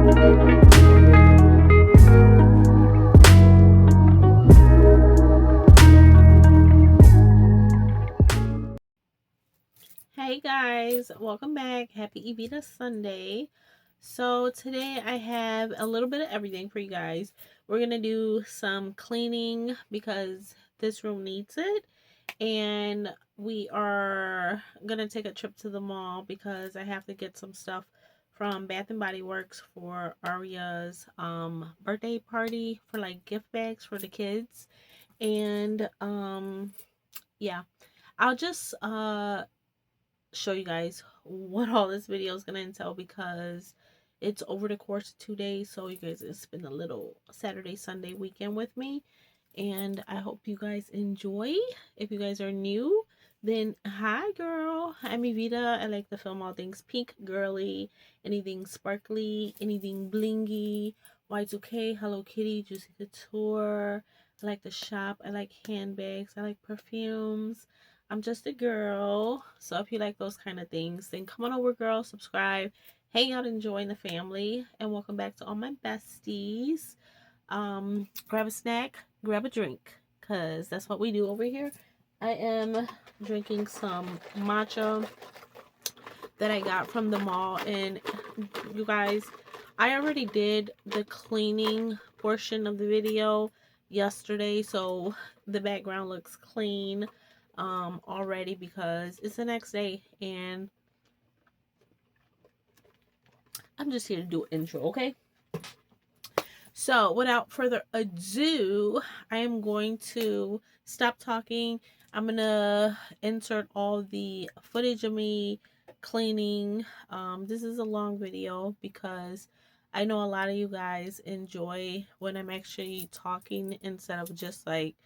Hey guys, welcome back. Happy Evita Sunday. So today I have a little bit of everything for you guys. We're gonna do some cleaning because this room needs it, and we are gonna take a trip to the mall because I have to get some stuff from Bath and Body Works for Aria's birthday party, for like gift bags for the kids. And yeah, I'll just show you guys what all this video is gonna entail because it's over the course of 2 days, so you guys can spend a little Saturday Sunday weekend with me, and I hope you guys enjoy. If you guys are new, then hi girl, I'm Evita. I like to film all things pink girly, anything sparkly, anything blingy, Y2K, Hello Kitty, Juicy Couture. I like to shop, I like handbags, I like perfumes. I'm just a girl. So if you like those kind of things, then come on over, girl, subscribe, hang out, and join the family. And welcome back to all my besties. Grab a snack, grab a drink, because that's what we do over here. I am drinking some matcha that I got from the mall. And you guys, I already did the cleaning portion of the video yesterday, so the background looks clean already because it's the next day, and I'm just here to do an intro, okay? So without further ado, I am going to stop talking. I'm gonna insert all the footage of me cleaning. This is a long video because I know a lot of you guys enjoy when I'm actually talking instead of just like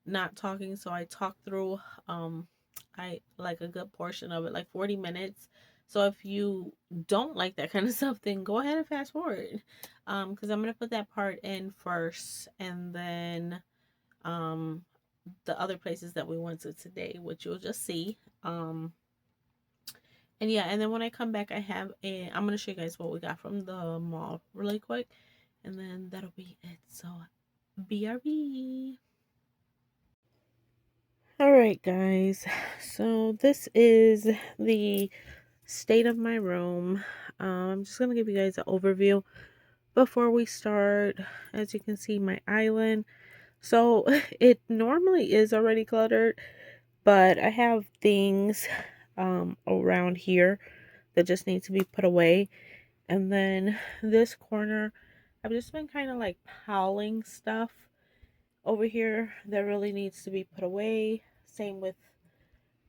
not talking. So I talk through I like a good portion of it, like 40 minutes. So if you don't like that kind of stuff, then go ahead and fast forward. Because I'm gonna put that part in first, and then um the other places that we went to today, which you'll just see. And yeah, and then when I come back, I'm gonna show you guys what we got from the mall really quick, and then that'll be it. So BRB. Alright guys, so this is the state of my room. I'm just going to give you guys an overview before we start. As you can see, my island. So it normally is already cluttered, but I have things around here that just need to be put away. And then this corner, I've just been kind of like piling stuff over here that really needs to be put away. Same with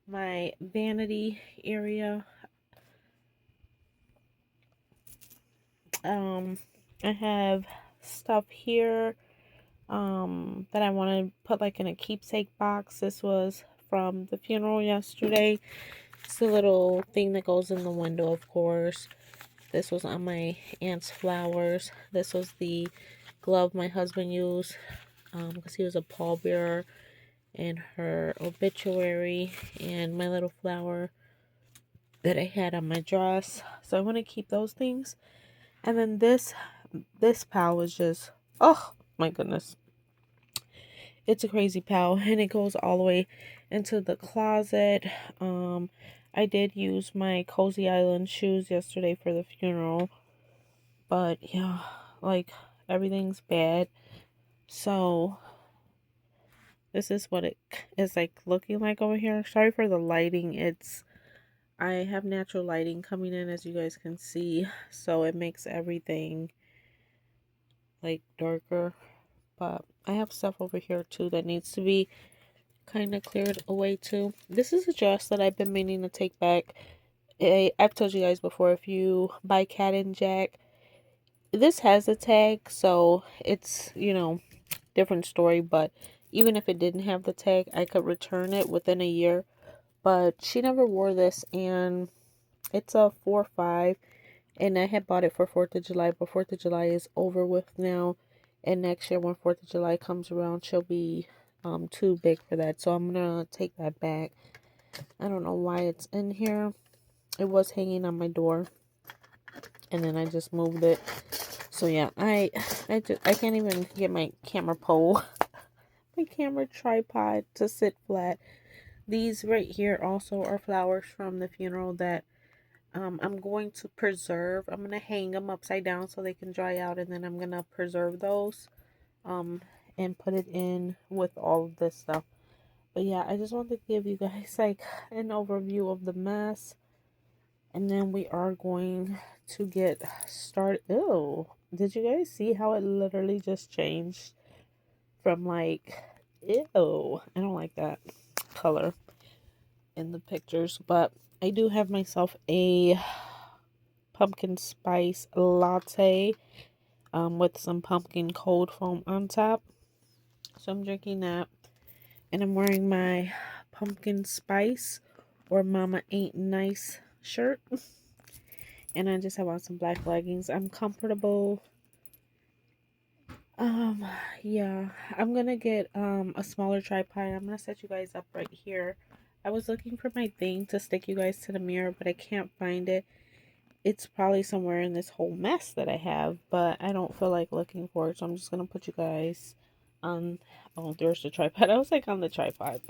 my vanity area. I have stuff here that I want to put like in a keepsake box. This was from the funeral yesterday. It's a little thing that goes in the window, of course. This was on my aunt's flowers. This was the glove my husband used because he was a pallbearer in her obituary, and my little flower that I had on my dress. So I want to keep those things. And then this pile is just, oh my goodness, it's a crazy pile, and it goes all the way into the closet. I did use my Cozy Island shoes yesterday for the funeral, but yeah, like everything's bad. So this is what it is like looking like over here. Sorry for the lighting. I have natural lighting coming in, as you guys can see, so it makes everything like darker. But I have stuff over here too that needs to be kind of cleared away too. This is a dress that I've been meaning to take back. I've told you guys before, if you buy Cat and Jack, this has a tag, so it's, different story. But even if it didn't have the tag, I could return it within a year. But she never wore this, and it's a 4-5, and I had bought it for 4th of July, but 4th of July is over with now, and next year when 4th of July comes around, she'll be too big for that, so I'm gonna take that back. I don't know why it's in here. It was hanging on my door, and then I just moved it. So yeah, I can't even get my camera pole, my camera tripod to sit flat. These right here also are flowers from the funeral that I'm going to preserve. I'm gonna hang them upside down so they can dry out, and then I'm gonna preserve those and put it in with all of this stuff. But yeah, I just wanted to give you guys like an overview of the mess, and then we are going to get started. Ew, did you guys see how it literally just changed from like, ew, I don't like that color in the pictures. But I do have myself a pumpkin spice latte with some pumpkin cold foam on top. So I'm drinking that, and I'm wearing my pumpkin spice or Mama Ain't Nice shirt. And I just have on some black leggings. I'm comfortable. Yeah, I'm gonna get a smaller tripod. I'm gonna set you guys up right here. I was looking for my thing to stick you guys to the mirror, but I can't find it. It's probably somewhere in this whole mess that I have, but I don't feel like looking for it, so I'm just gonna put you guys on. Oh, there's the tripod. I was like on the tripod.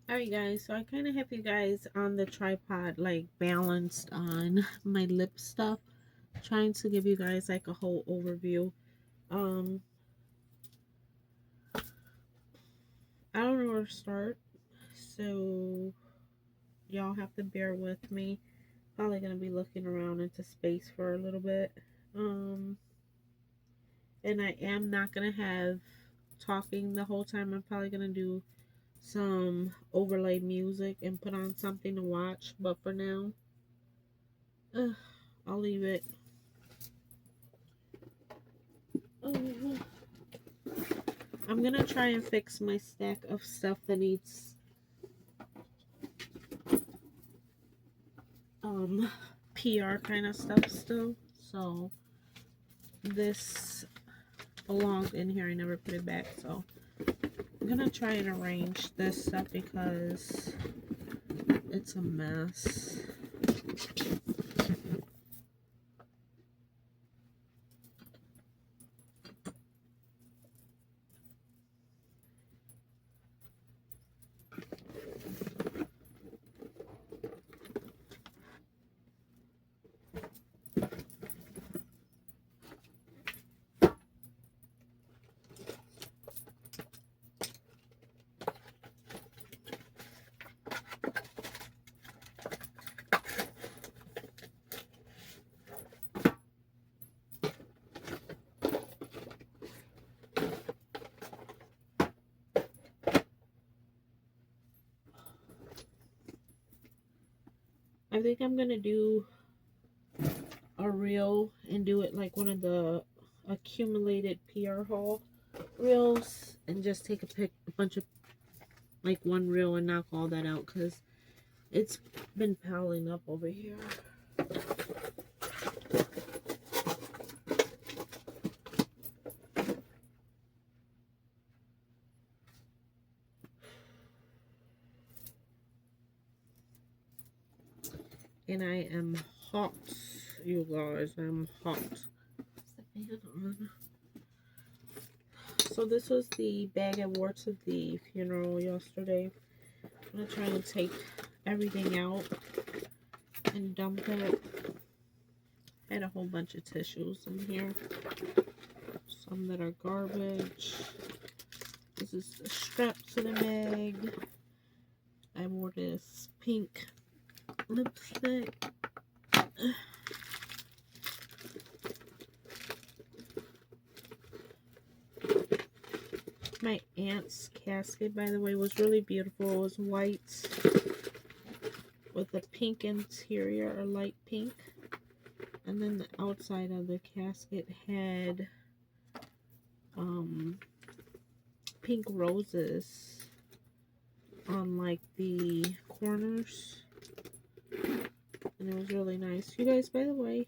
Alright guys, so I kind of have you guys on the tripod like balanced on my lip stuff, trying to give you guys like a whole overview. um I don't know where to start, so y'all have to bear with me. Probably gonna be looking around into space for a little bit. um and I am not gonna have talking the whole time. I'm probably gonna do some overlay music and put on something to watch, but for now, I'll leave it. Oh, I'm gonna try and fix my stack of stuff that needs PR kind of stuff still. So this belonged in here. I never put it back, so I'm gonna try and arrange this stuff because it's a mess. I think I'm gonna do a reel and do it like one of the accumulated PR haul reels, and just take a bunch of like one reel and knock all that out because it's been piling up over here. And I am hot, you guys. I'm hot. Is the fan on? So this was the bag I wore to the funeral yesterday. I'm gonna try and take everything out and dump it. I had a whole bunch of tissues in here. Some that are garbage. This is the strap to the bag. I wore this pink lipstick. My aunt's casket, by the way, was really beautiful. It was white with a pink interior, or light pink. And then the outside of the casket had pink roses on like the corners. And it was really nice. You guys, by the way,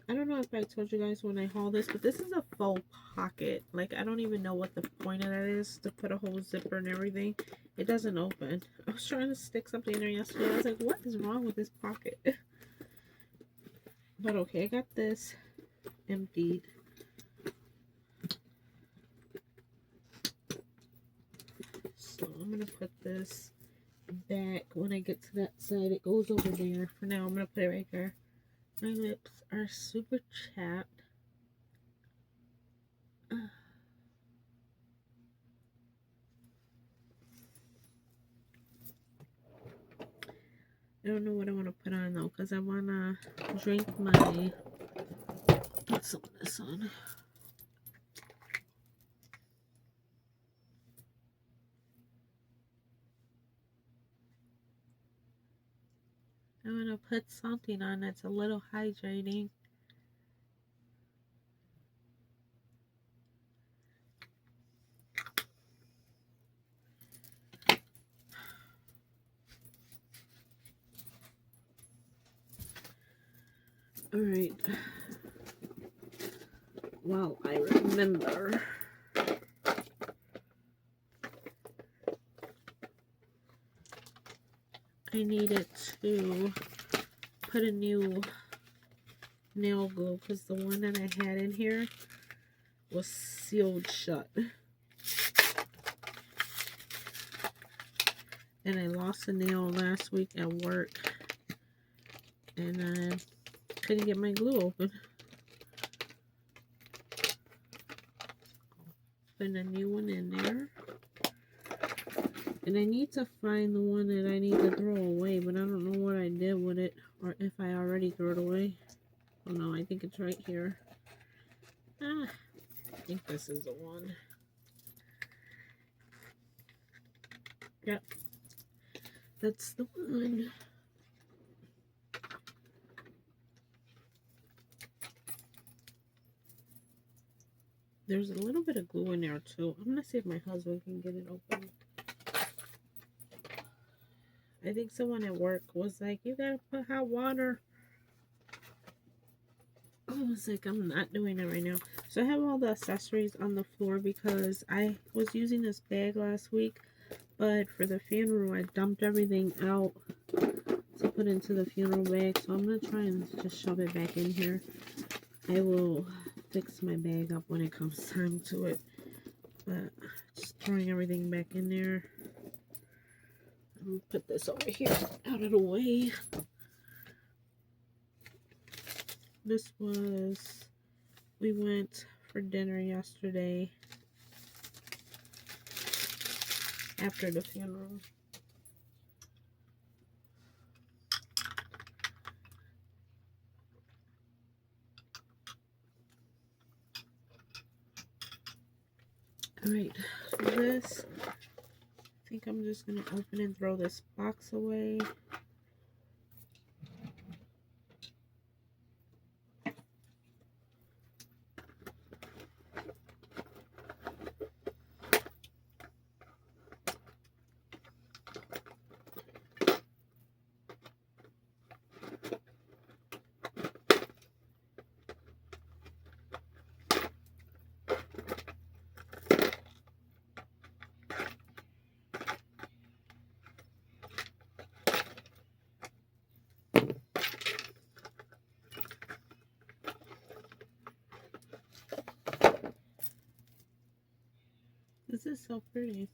I don't know if I told you guys when I hauled this, but this is a faux pocket. Like, I don't even know what the point of that is, to put a whole zipper and everything. It doesn't open. I was trying to stick something in there yesterday. I was like, what is wrong with this pocket? But okay, I got this emptied. So I'm going to put this back. When I get to that side, it goes over there. For now, I'm going to put it right there. My lips are super chapped. I don't know what I want to put on though, because I want to drink my, put some of this on. I want to put something on that's a little hydrating. Alright. Well, I remember. I needed to put a new nail glue because the one that I had in here was sealed shut. And I lost a nail last week at work. And I couldn't get my glue open. Put a new one in there. And I need to find the one that I need to throw away, but I don't know what I did with it, or if I already threw it away. Oh no, I think it's right here. I think this is the one. Yep, that's the one. There's a little bit of glue in there too. I'm gonna see if my husband can get it open. I think someone at work was like, you gotta put hot water. I was like, I'm not doing it right now. So I have all the accessories on the floor because I was using this bag last week, but for the funeral I dumped everything out to put into the funeral bag. So I'm gonna try and just shove it back in here. I will fix my bag up when it comes time to it, but just throwing everything back in there. I'm gonna put this over here out of the way. This was, we went for dinner yesterday after the funeral. Alright, this, I think I'm just going to open and throw this box away. This is so pretty.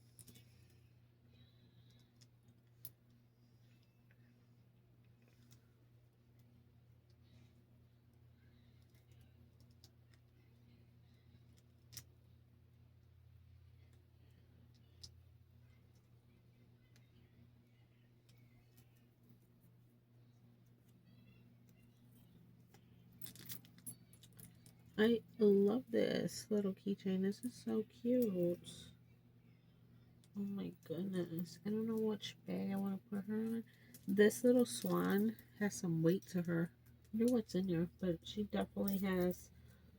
I love this little keychain. This is so cute. Oh my goodness. I don't know which bag I want to put her in. This little swan has some weight to her. I wonder what's in there, but she definitely has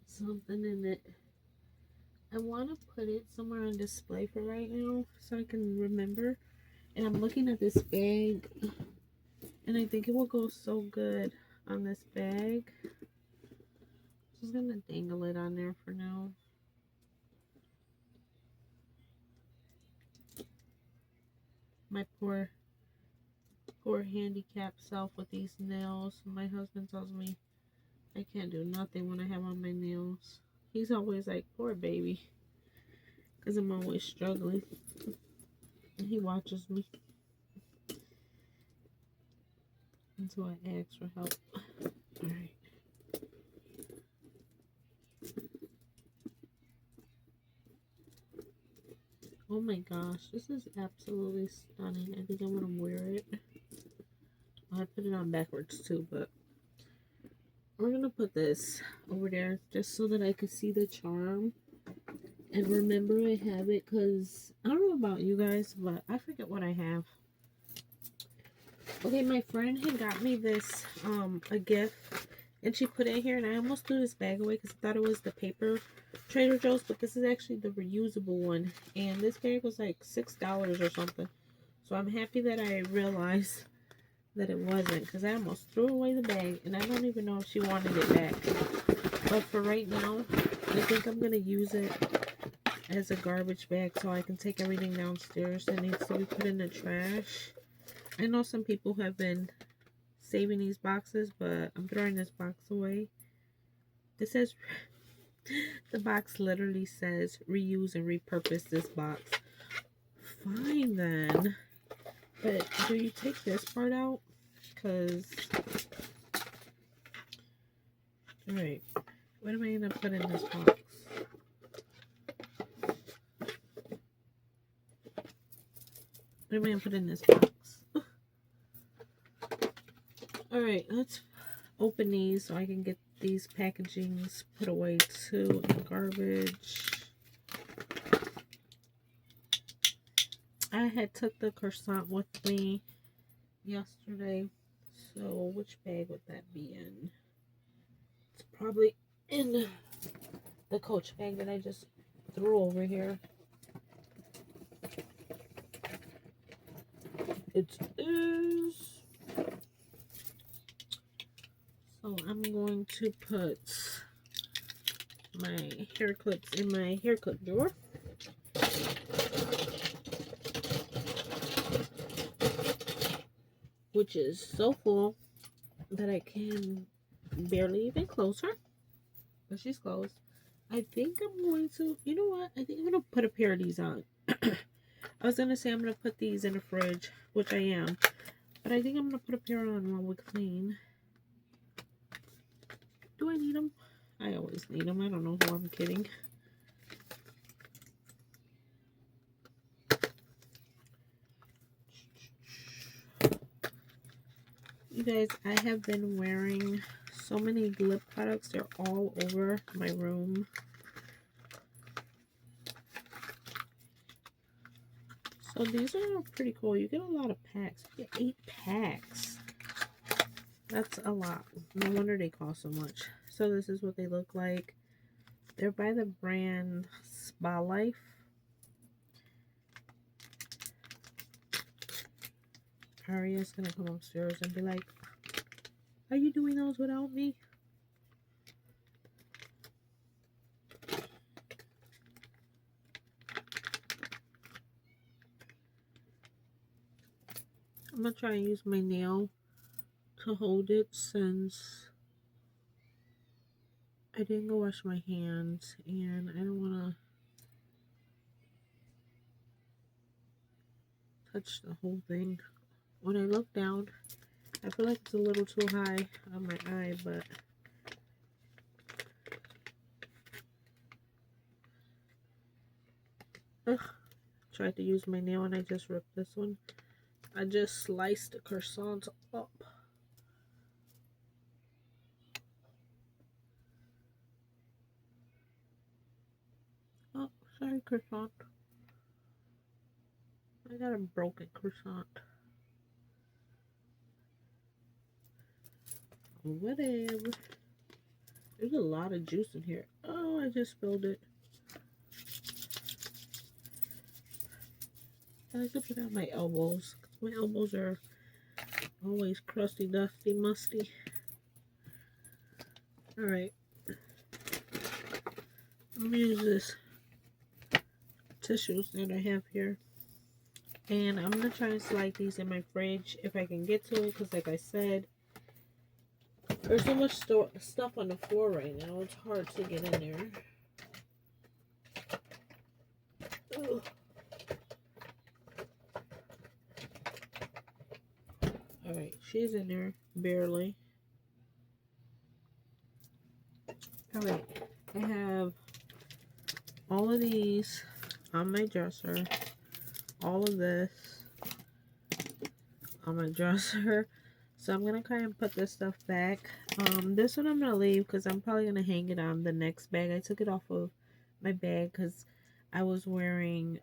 something in it. I want to put it somewhere on display for right now so I can remember. And I'm looking at this bag and I think it will go so good on this bag. Just gonna dangle it on there for now. My poor handicapped self with these nails. My husband tells me I can't do nothing when I have on my nails. He's always like, poor baby. Because I'm always struggling. And he watches me. And so I ask for help. Alright. Oh my gosh, this is absolutely stunning. I think I'm gonna wear it. I put it on backwards too, but we're gonna put this over there just so that I can see the charm and remember I have it, because I don't know about you guys, but I forget what I have. Okay, my friend had got me this a gift, and she put it here, and I almost threw this bag away because I thought it was the paper Trader Joe's, but this is actually the reusable one, and this bag was like $6 or something. So I'm happy that I realized that it wasn't, because I almost threw away the bag, and I don't even know if she wanted it back. But for right now, I think I'm gonna use it as a garbage bag so I can take everything downstairs that needs to be put in the trash. I know some people have been saving these boxes, but I'm throwing this box away. This says, the box literally says reuse and repurpose this box. Fine then. But do you take this part out? Because, alright, what am I going to put in this box? What am I going to put in this box? Alright, let's open these so I can get these packagings put away too in garbage. I had took the croissant with me yesterday, so which bag would that be in? It's probably in the Coach bag that I just threw over here. It is. So I'm going to put my hair clips in my hair clip drawer. Which is so full that I can barely even close her. But she's closed. I think I'm going to, you know what? I think I'm going to put a pair of these on. I was going to say I'm going to put these in the fridge, which I am. But I think I'm going to put a pair on while we clean. Do I need them? I always need them. I don't know who I'm kidding. You guys, I have been wearing so many lip products. They're all over my room. So these are pretty cool. You get a lot of packs. You get 8 packs. That's a lot. No wonder they cost so much. So this is what they look like. They're by the brand Spa Life. Aria's gonna come upstairs and be like, are you doing those without me? I'm gonna try and use my nail to hold it since I didn't go wash my hands and I don't want to touch the whole thing. When I look down, I feel like it's a little too high on my eye, but tried to use my nail and I just ripped this one. I just sliced the croissants up. Oh, sorry, croissant. I got a broken croissant. Whatever. There's a lot of juice in here. Oh, I just spilled it. I like to put out my elbows. My elbows are always crusty, dusty, musty. Alright. I'm going to use this tissues that I have here. And I'm going to try and slide these in my fridge if I can get to it. Because like I said, There's so much stuff on the floor right now. It's hard to get in there. Ugh. Alright, she's in there. Barely. Alright, I have all of these on my dresser. All of this on my dresser. So I'm going to kind of put this stuff back. This one I'm going to leave because I'm probably going to hang it on the next bag. I took it off of my bag because I was wearing,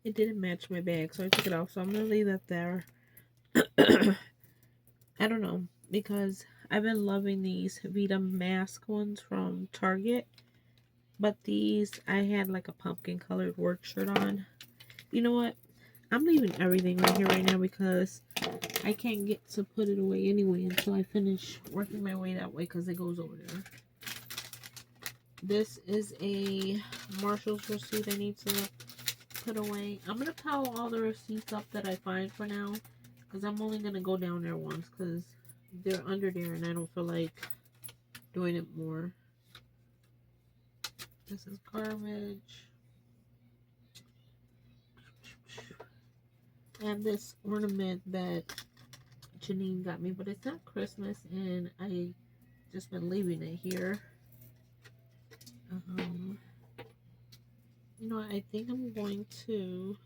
it didn't match my bag. So I took it off. So I'm going to leave that there. I don't know, because I've been loving these Vita mask ones from Target. But these, I had like a pumpkin colored work shirt on. You know what? I'm leaving everything right here right now because I can't get to put it away anyway until I finish working my way that way because it goes over there. This is a Marshall's receipt I need to put away. I'm going to pile all the receipts up that I find for now because I'm only going to go down there once because they're under there and I don't feel like doing it more. This is garbage. And this ornament that Janine got me, but it's not Christmas and I just been leaving it here. You know what, I think I'm going to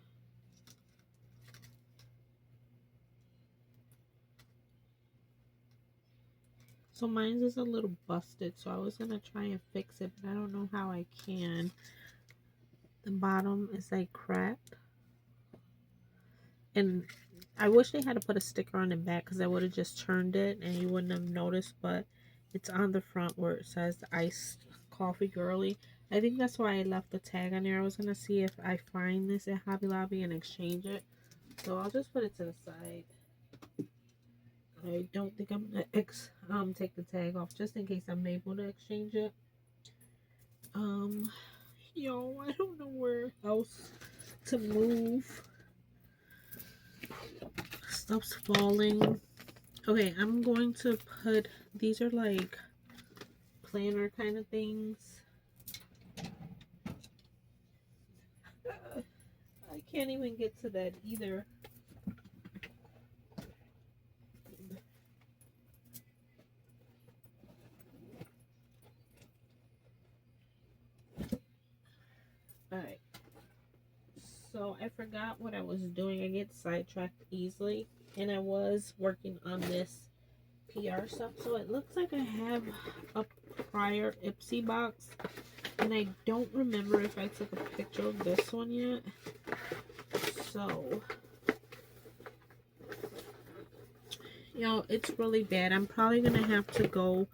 so mine is a little busted, so I was gonna try and fix it, but I don't know how I can. The bottom is like cracked. And I wish they had to put a sticker on the back because I would have just turned it and you wouldn't have noticed, but it's on the front where it says iced coffee girly. I think that's why I left the tag on there. I was going to see if I find this at Hobby Lobby and exchange it. So I'll just put it to the side. I don't think I'm going to take the tag off just in case I'm able to exchange it. Yo, I don't know where else to move. Stuff's falling. Okay, I'm going to put, these are like planner kind of things. I can't even get to that either. Alright. So I forgot what I was doing. I get sidetracked easily. And I was working on this PR stuff. So it looks like I have a prior Ipsy box. And I don't remember if I took a picture of this one yet. So, you know, it's really bad. I'm probably going to have to go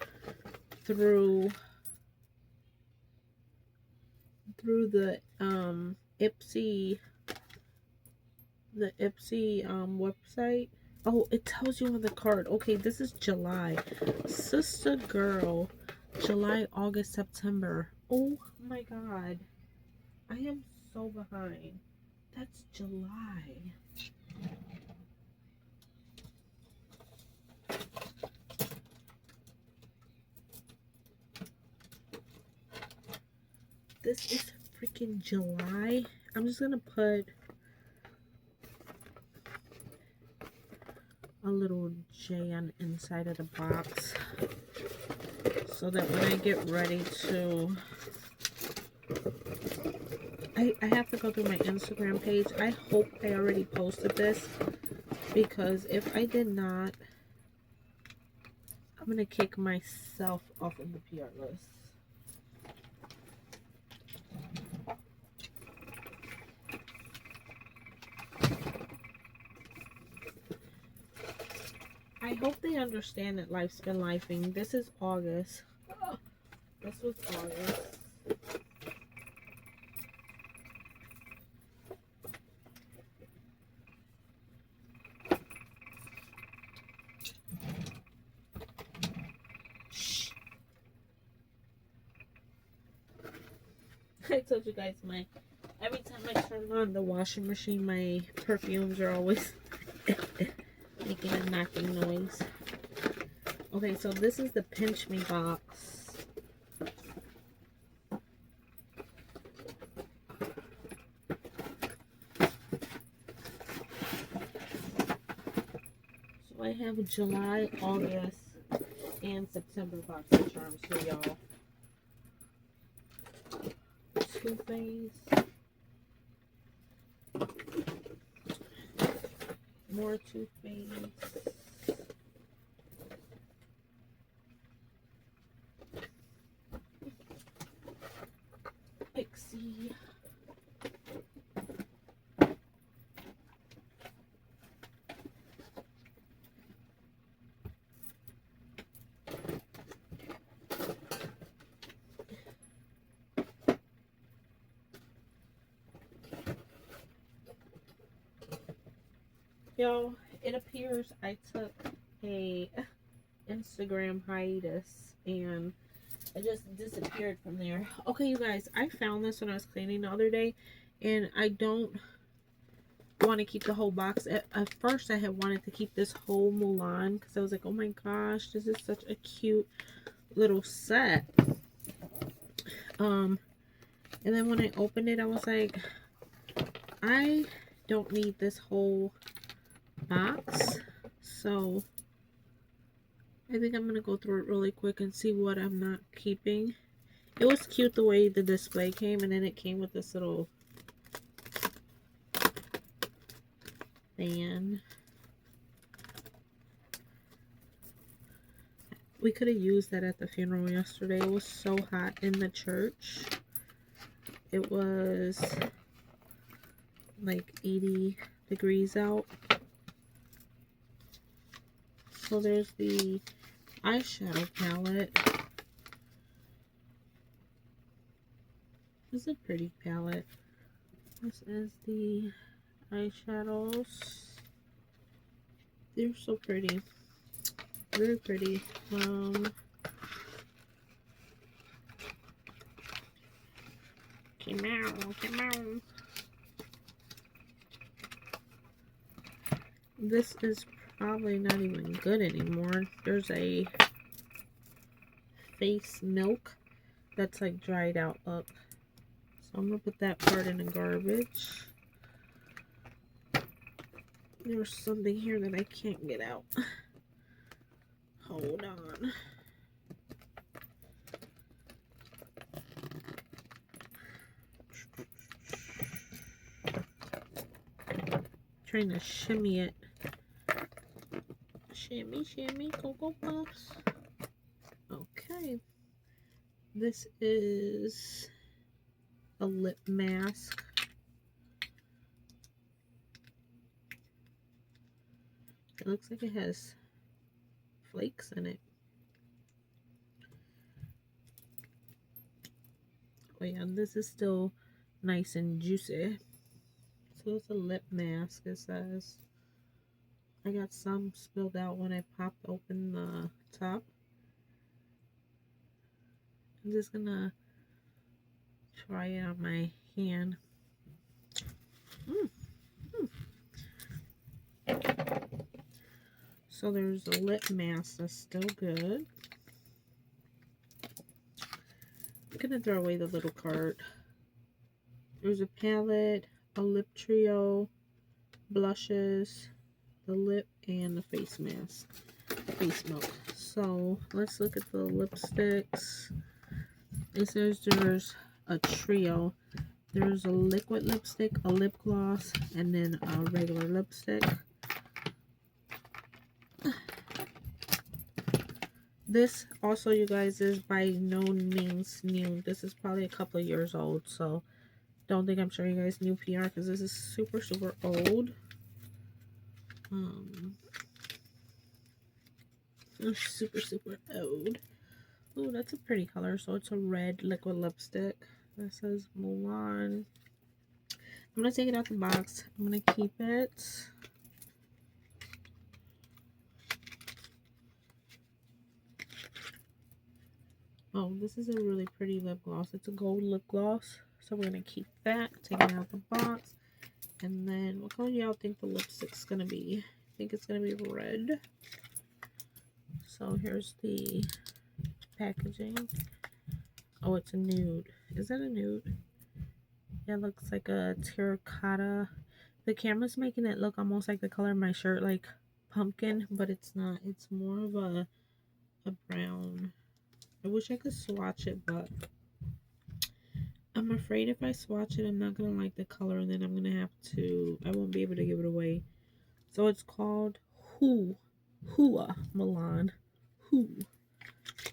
through the Ipsy website. Oh, it tells you on the card. Okay, this is July. Sister girl, July, August, September. Oh my god. I am so behind. That's July. This is freaking July. I'm just gonna put a little J on the inside of the box so that when I get ready to, I have to go through my Instagram page. I hope I already posted this because if I did not, I'm gonna kick myself off of the PR list. I hope they understand that life's been lifing. This is August. Oh, this was August. Shh. I told you guys every time I turn on the washing machine, my perfumes are always making a knocking noise. Okay, so this is the Pinch Me box. So I have July, August, and September BoxyCharms for y'all. Toothpaste. More toothpaste. Ipsy. Y'all, it appears I took a Instagram hiatus and I just disappeared from there. Okay, you guys, I found this when I was cleaning the other day, and I don't want to keep the whole box. At first, I had wanted to keep this whole Mulan because I was like, oh my gosh, this is such a cute little set. And then when I opened it, I was like, I don't need this whole box, so I think I'm gonna go through it really quick and see what I'm not keeping. It was cute the way the display came, and then it came with this little fan. We could have used that at the funeral yesterday. It was so hot in the church. It was like 80 degrees out. So there's the eyeshadow palette. This is a pretty palette. This is the eyeshadows. They're so pretty. Very pretty. Come on. This is probably not even good anymore. There's a face milk that's like dried out up. So I'm gonna put that part in the garbage. There's something here that I can't get out. Hold on. Trying to shimmy it. Shimmy, shimmy, Cocoa Puffs. Okay. This is a lip mask. It looks like it has flakes in it. Oh yeah, this is still nice and juicy. So it's a lip mask, it says. I got some spilled out when I popped open the top. I'm just gonna try it on my hand. So there's a lip mask that's still good. I'm gonna throw away the little card. There's a palette, a lip trio, blushes, the lip, and the face mask, face milk. So let's look at the lipsticks. It says there's a trio. There's a liquid lipstick, a lip gloss, and then a regular lipstick. This also, you guys, is by no means new. This is probably a couple of years old, so don't think I'm showing you guys new PR because this is super, super old. Super, super old. Oh, that's a pretty color. So it's a red liquid lipstick. That says Mulan. I'm going to take it out the box. I'm going to keep it. Oh, this is a really pretty lip gloss. It's a gold lip gloss. So we're going to keep that. Take it out the box. And then what color do y'all think the lipstick's going to be? I think it's going to be red. So here's the packaging. Oh, it's a nude. Is that a nude? It looks like a terracotta. The camera's making it look almost like the color of my shirt, like pumpkin, but it's not. It's more of a brown. I wish I could swatch it, but I'm afraid if I swatch it, I'm not going to like the color, and then I'm going to have to, I won't be able to give it away. So it's called Hua Milan. Hua.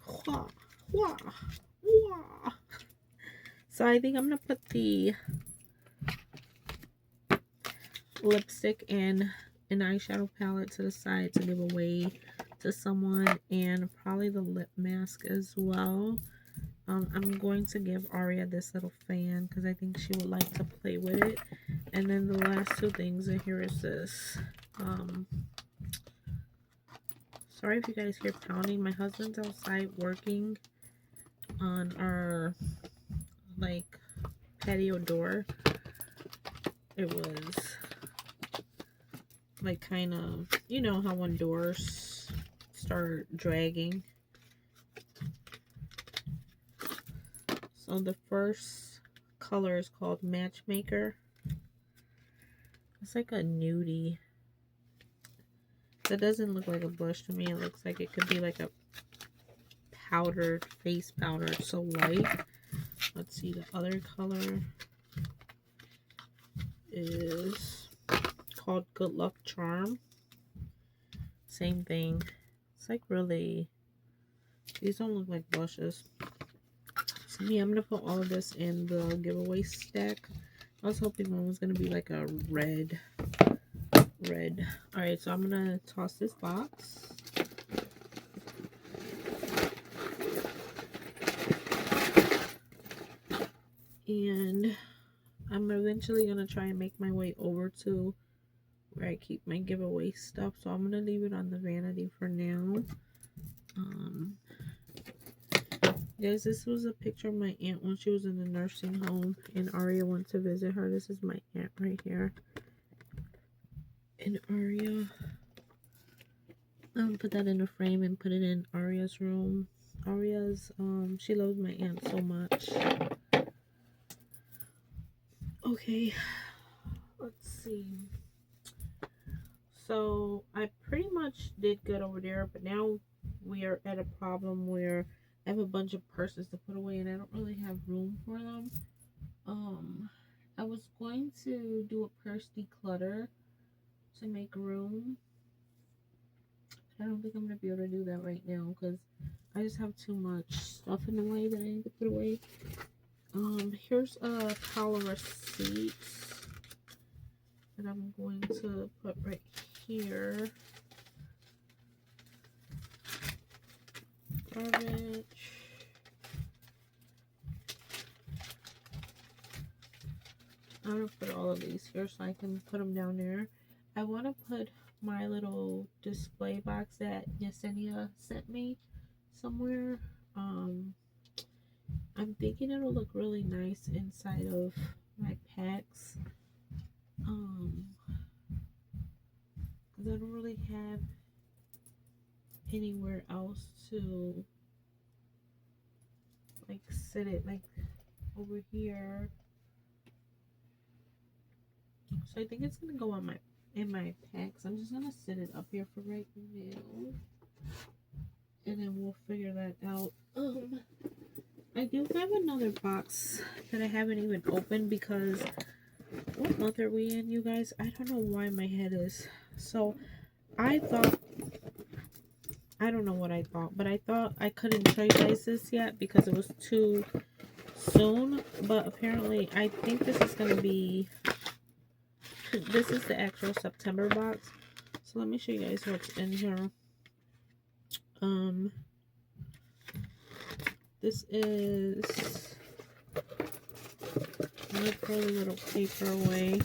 Hua. Hua. Hua. So I think I'm going to put the lipstick and an eyeshadow palette to the side to give away to someone, and probably the lip mask as well. I'm going to give Aria this little fan because I think she would like to play with it. And then the last two things in here is this. Sorry if you guys hear pounding. My husband's outside working on our like patio door. It was like kind of, you know how when doors start dragging. So the first color is called Matchmaker. It's like a nudie. That doesn't look like a blush to me. It looks like it could be like a powdered face powder. It's so light. Let's see, the other color is called Good Luck Charm. Same thing. It's like really, these don't look like blushes. So yeah, I'm gonna put all of this in the giveaway stack. I was hoping one was gonna be like a red. Alright, so I'm gonna toss this box. And I'm eventually gonna try and make my way over to where I keep my giveaway stuff. So I'm gonna leave it on the vanity for now. Guys, this was a picture of my aunt when she was in the nursing home and Aria went to visit her. This is my aunt right here. And Aria, put that in a frame and put it in Aria's room. Aria's, she loves my aunt so much. Okay, let's see. So I pretty much did good over there, but now we are at a problem where I have a bunch of purses to put away and I don't really have room for them. I was going to do a purse declutter to make room. I don't think I'm gonna be able to do that right now because I just have too much stuff in the way that I need to put away. Here's a pile of receipts that I'm going to put right here. Garbage. I'm gonna put all of these here so I can put them down there. I want to put my little display box that Yesenia sent me somewhere. I'm thinking it'll look really nice inside of my packs. Because I don't really have anywhere else to like sit it, like over here. So I think it's gonna go on in my packs. I'm just gonna sit it up here for right now, and then we'll figure that out. I do have another box that I haven't even opened because what month are we in, you guys? I don't know why my head is. So I thought, I don't know what I thought, but I thought I couldn't show you guys this yet because it was too soon. But apparently, I think this is gonna be. This is the actual September box. So let me show you guys what's in here. This is, I'm gonna throw the little paper away.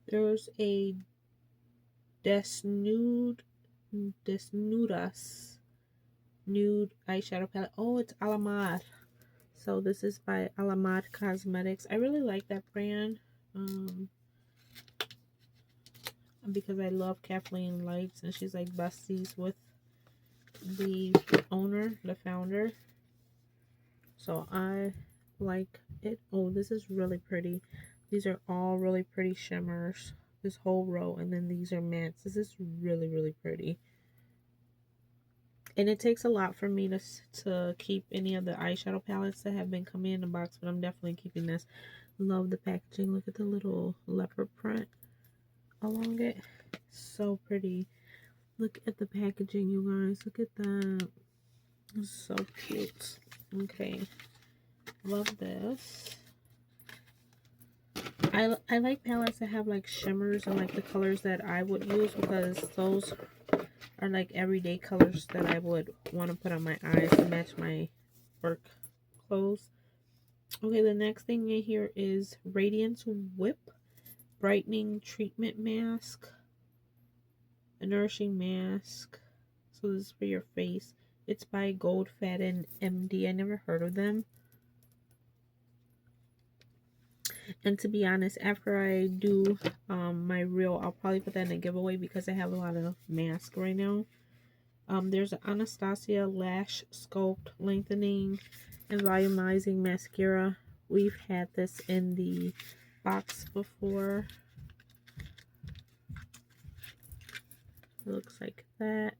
There's a Desnudas nude eyeshadow palette. Oh, it's Alamar. So this is by Alamar Cosmetics. I really like that brand. because I love Kathleen Lights, and she's like besties with the owner, the founder. So I like it. Oh, this is really pretty. These are all really pretty shimmers. This whole row, and then these are mattes. This is really, really pretty. And it takes a lot for me to keep any of the eyeshadow palettes that have been coming in the box, but I'm definitely keeping this. Love the packaging. Look at the little leopard print along it. So pretty. Look at the packaging, you guys. Look at that. It's so cute. Okay. Love this. I like palettes that have like shimmers and like the colors that I would use, because those are like everyday colors that I would want to put on my eyes to match my work clothes. Okay, the next thing in here is Radiance Whip Brightening Treatment Mask. A nourishing mask. So this is for your face. It's by Gold Fatten MD. I never heard of them. And to be honest, after I do my reel, I'll probably put that in a giveaway because I have a lot of masks right now. There's an Anastasia Lash Sculpt Lengthening and Volumizing Mascara. We've had this in the box before. It looks like that.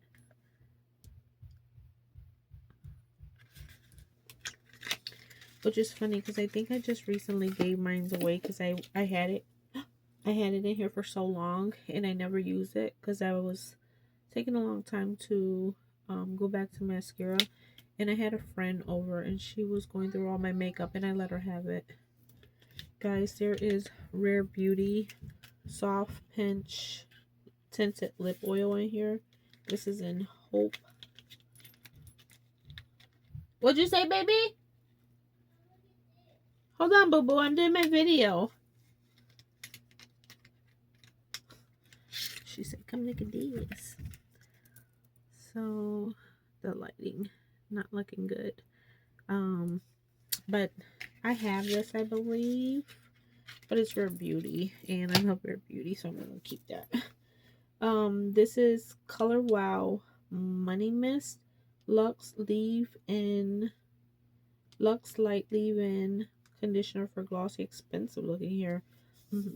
Which is funny because I think I just recently gave mine away because I had it. I had it in here for so long and I never used it because I was taking a long time to go back to mascara. And I had a friend over and she was going through all my makeup and I let her have it. Guys, there is Rare Beauty Soft Pinch Tinted Lip Oil in here. This is in Hope. What'd you say, baby? Hold on, boo-boo. I'm doing my video. She said, come look at this. So, the lighting not looking good. But I have this, I believe. But it's Rare Beauty. And I love Rare Beauty, so I'm going to keep that. This is Color Wow Money Mist. Luxe Light Leave-In Conditioner for glossy, expensive looking hair.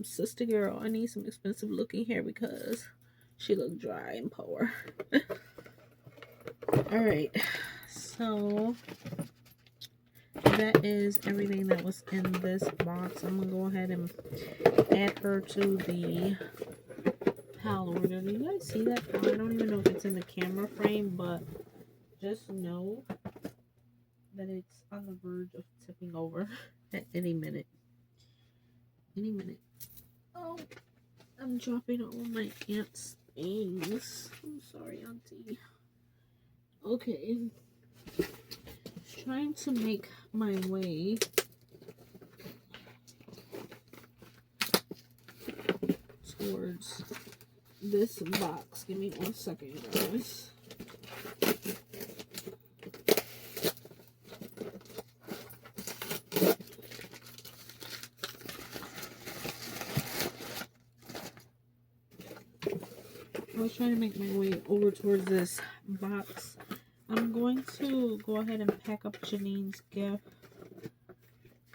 Sister girl, I need some expensive looking hair because she looked dry and poor. Alright, so that is everything that was in this box. I'm gonna go ahead and add her to the pile order. Do you guys see that pile? I don't even know if it's in the camera frame, but just know that it's on the verge of tipping over at any minute. Any minute. Oh, I'm dropping all of my aunt's things. I'm sorry, Auntie. Okay. Trying to make my way towards this box. Give me 1 second, guys. I was trying to make my way over towards this box. I'm going to go ahead and pack up Janine's gift,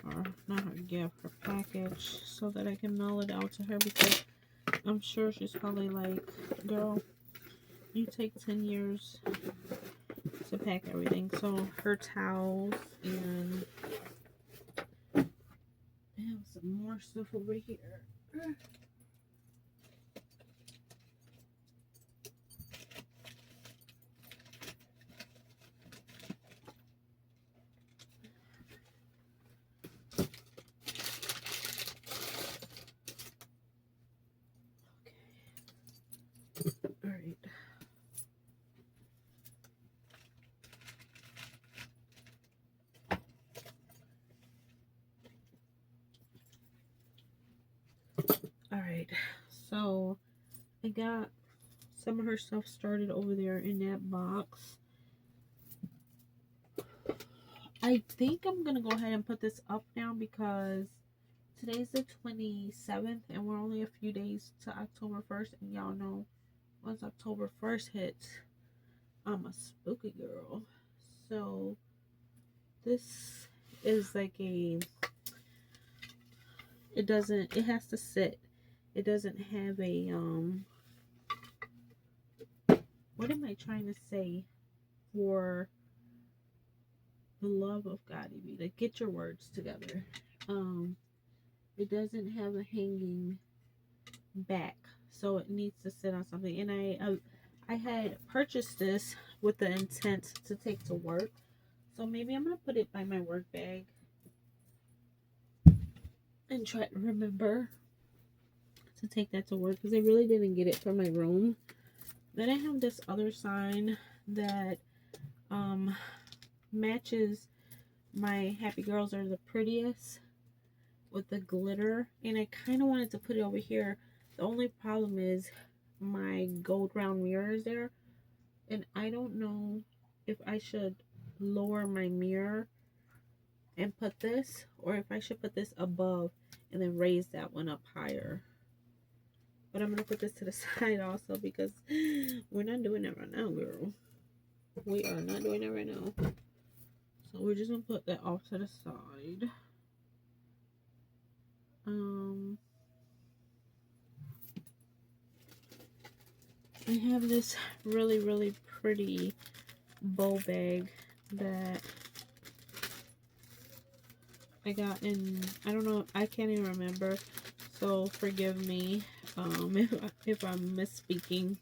or not her gift, her package, so that I can mail it out to her, because I'm sure she's probably like, girl, you take 10 years to pack everything. So her towels, and I have some more stuff over here. Alright. Alright, so I got some of her stuff started over there in that box. I think I'm gonna go ahead and put this up now because Today's the 27th, and we're only a few days to October 1st. And y'all know once October 1st hits, I'm a spooky girl. So this is like a, it has to sit. It doesn't have a, what am I trying to say? For the love of God, Evie, like, get your words together. It doesn't have a hanging back, so it needs to sit on something. And I had purchased this with the intent to take to work, so maybe I'm gonna put it by my work bag and try to remember to take that to work, because I really didn't get it for my room. Then I have this other sign that matches my Happy Girls Are the Prettiest with the glitter, and I kind of wanted to put it over here. The only problem is my gold round mirror is there, and I don't know if I should lower my mirror and put this, or if I should put this above and then raise that one up higher. But I'm gonna put this to the side also, because we're not doing that right now, girl. We are not doing it right now. So we're just gonna put that off to the side. I have this really, really pretty bow bag that I got in, I don't know, I can't even remember, so forgive me if I'm misspeaking,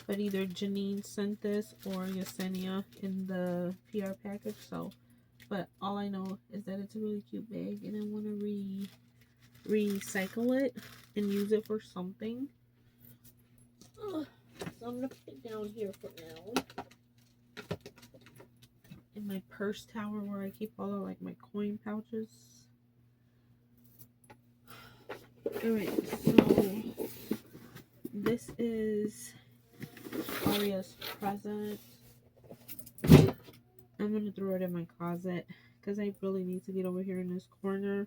but either Janine sent this or Yesenia in the PR package. So, but all I know is that it's a really cute bag, and I want to recycle it and use it for something. So I'm gonna put it down here for now, in my purse tower where I keep all of like my coin pouches. Alright, so this is Aria's present. I'm gonna throw it in my closet because I really need to get over here in this corner.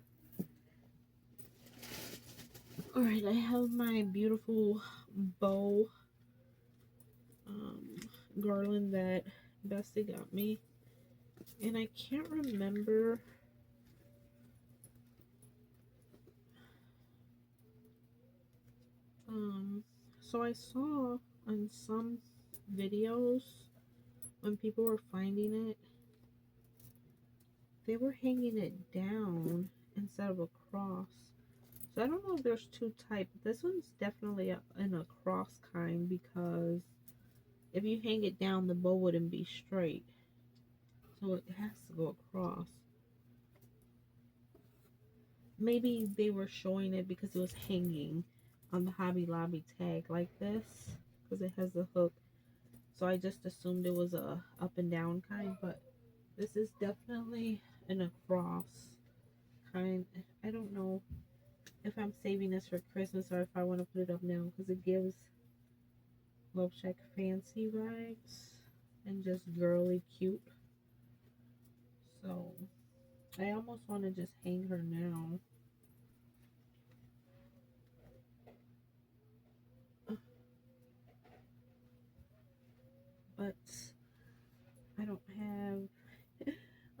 Alright, I have my beautiful bow garland that Bestie got me, and I can't remember so I saw on some videos when people were finding it, they were hanging it down instead of across. So I don't know if there's two types. This one's definitely in a cross kind, because if you hang it down, the bow wouldn't be straight. So it has to go across. Maybe they were showing it because it was hanging on the Hobby Lobby tag like this, because it has the hook. So I just assumed it was a up and down kind, but this is definitely an across kind. I don't know if I'm saving this for Christmas or if I want to put it up now, because it gives Love Shack fancy vibes and just girly cute. So I almost want to just hang her now. But I don't have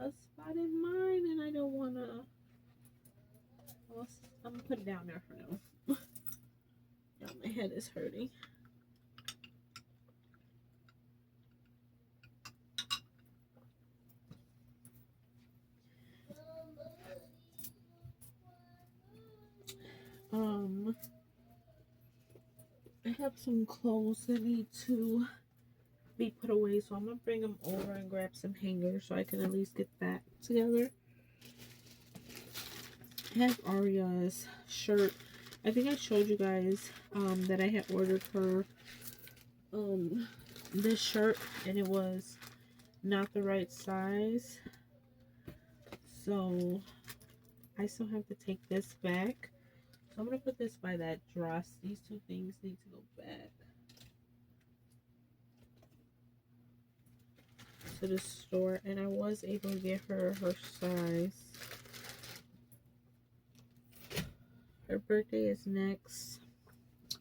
a spot in mind, and I don't want to. Well, I'm gonna put it down there for now. Yeah, my head is hurting. I have some clothes that need to be put away, so I'm gonna bring them over and grab some hangers so I can at least get that together. I have Aria's shirt. I think I showed you guys that I had ordered her this shirt, and it was not the right size, so I still have to take this back. So I'm gonna put this by that dress. These two things need to go back to the store, and I was able to get her size. Her birthday is next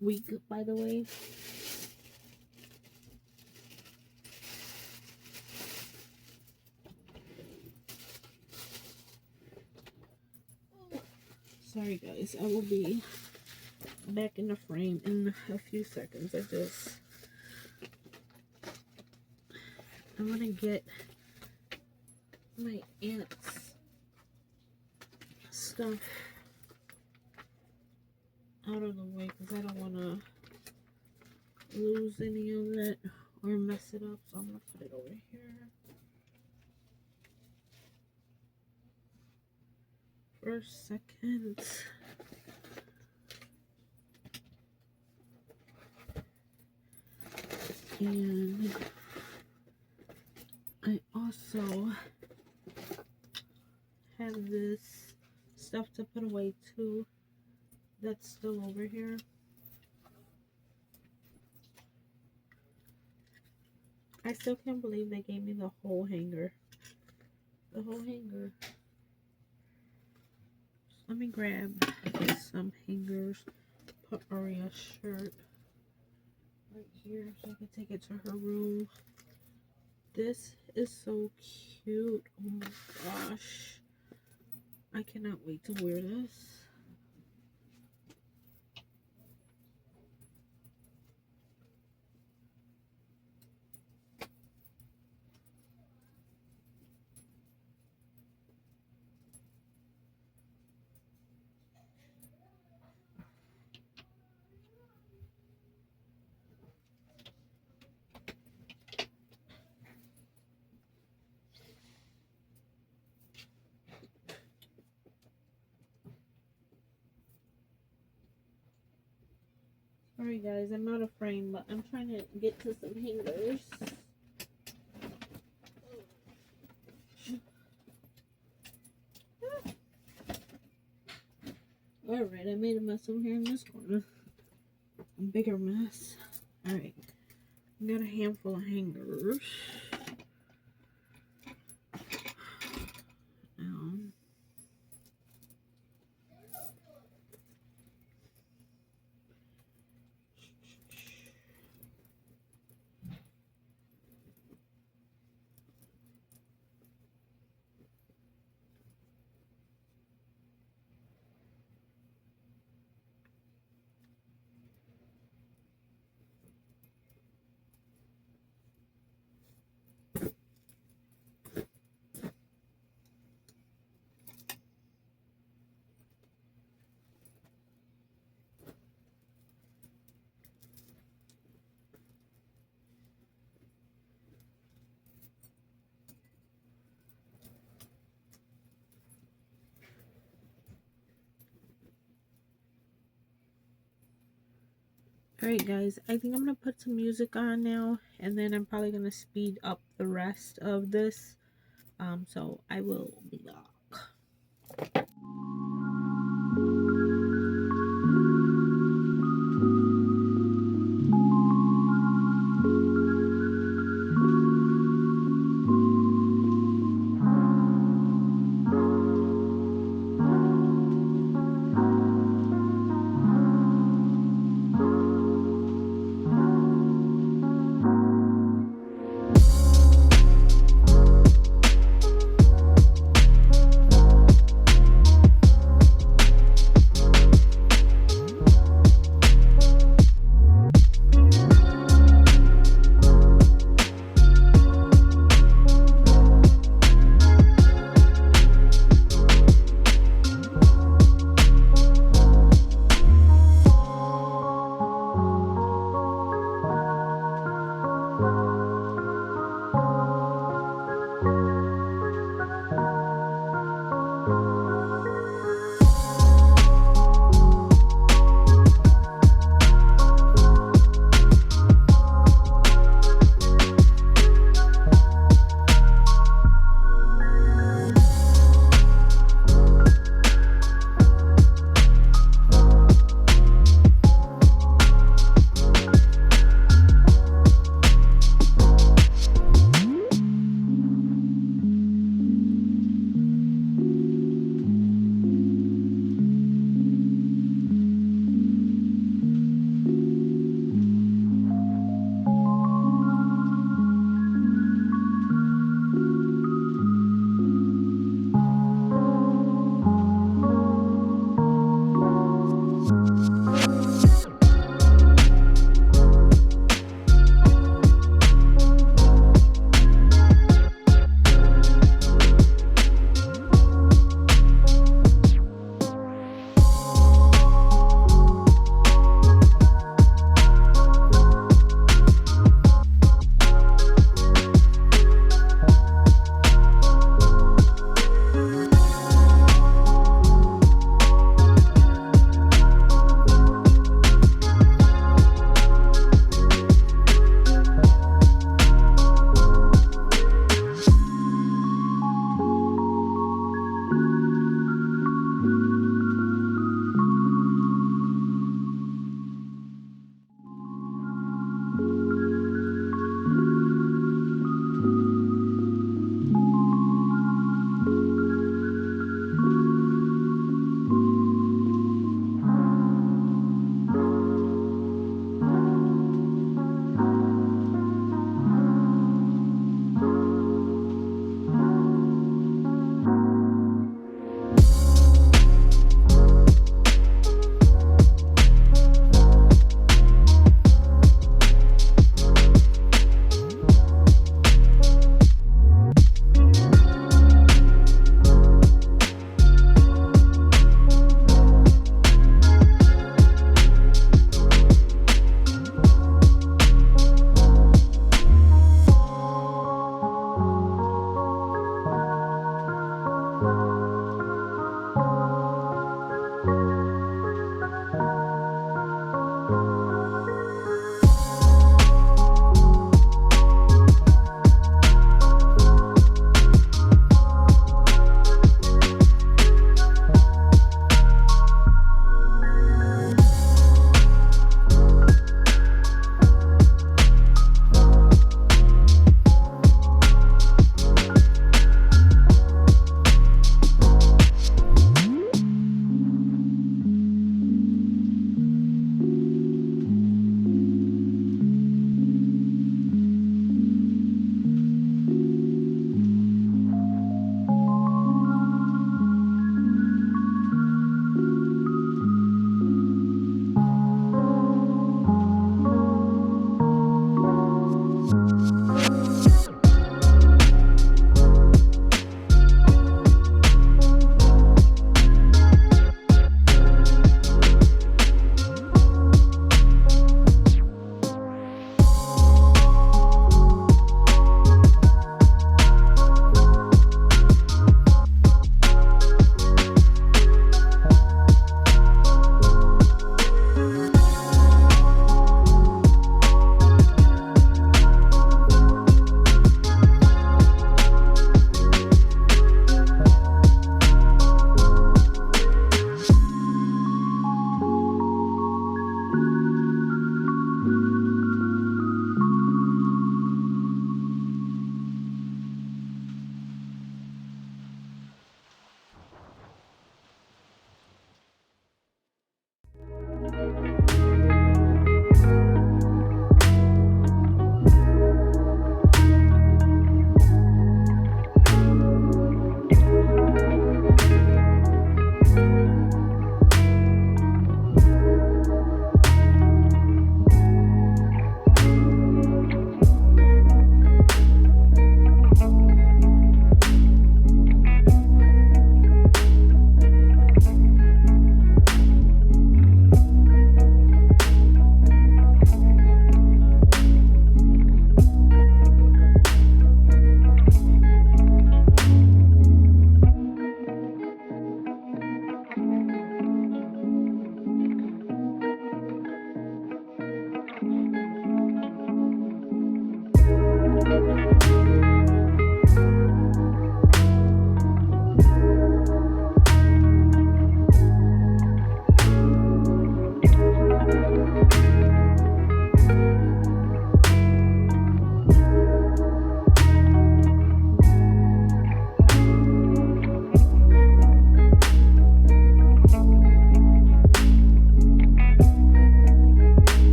week, by the way. Sorry guys, I will be back in the frame in a few seconds. I'm gonna get my aunt's stuff out of the way because I don't want to lose any of it or mess it up, so I'm gonna put it over here. For a second. And I also have this stuff to put away too that's still over here. I still can't believe they gave me the whole hanger. The whole hanger. Let me grab some hangers. Put Aria's shirt right here so I can take it to her room. This is so cute. Oh my gosh. I cannot wait to wear this. Alright guys, I'm out of frame, but I'm trying to get to some hangers. Alright, I made a mess over here in this corner. A bigger mess. Alright, I got a handful of hangers. Alright guys, I think I'm going to put some music on now, and then I'm probably going to speed up the rest of this, so I will be back.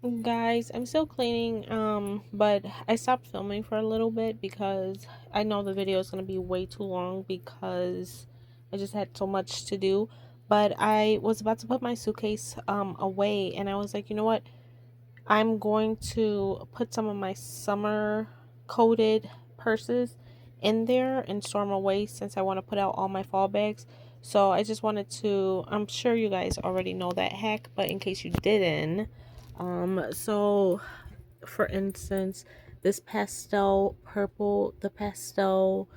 Guys, I'm still cleaning, but I stopped filming for a little bit because I know the video is going to be way too long because I just had so much to do. But I was about to put my suitcase away, and I was like, you know what, I'm going to put some of my summer coated purses in there and store them away since I want to put out all my fall bags. So I just wanted to, I'm sure you guys already know that hack, but in case you didn't, so for instance, this pastel purple, the pastel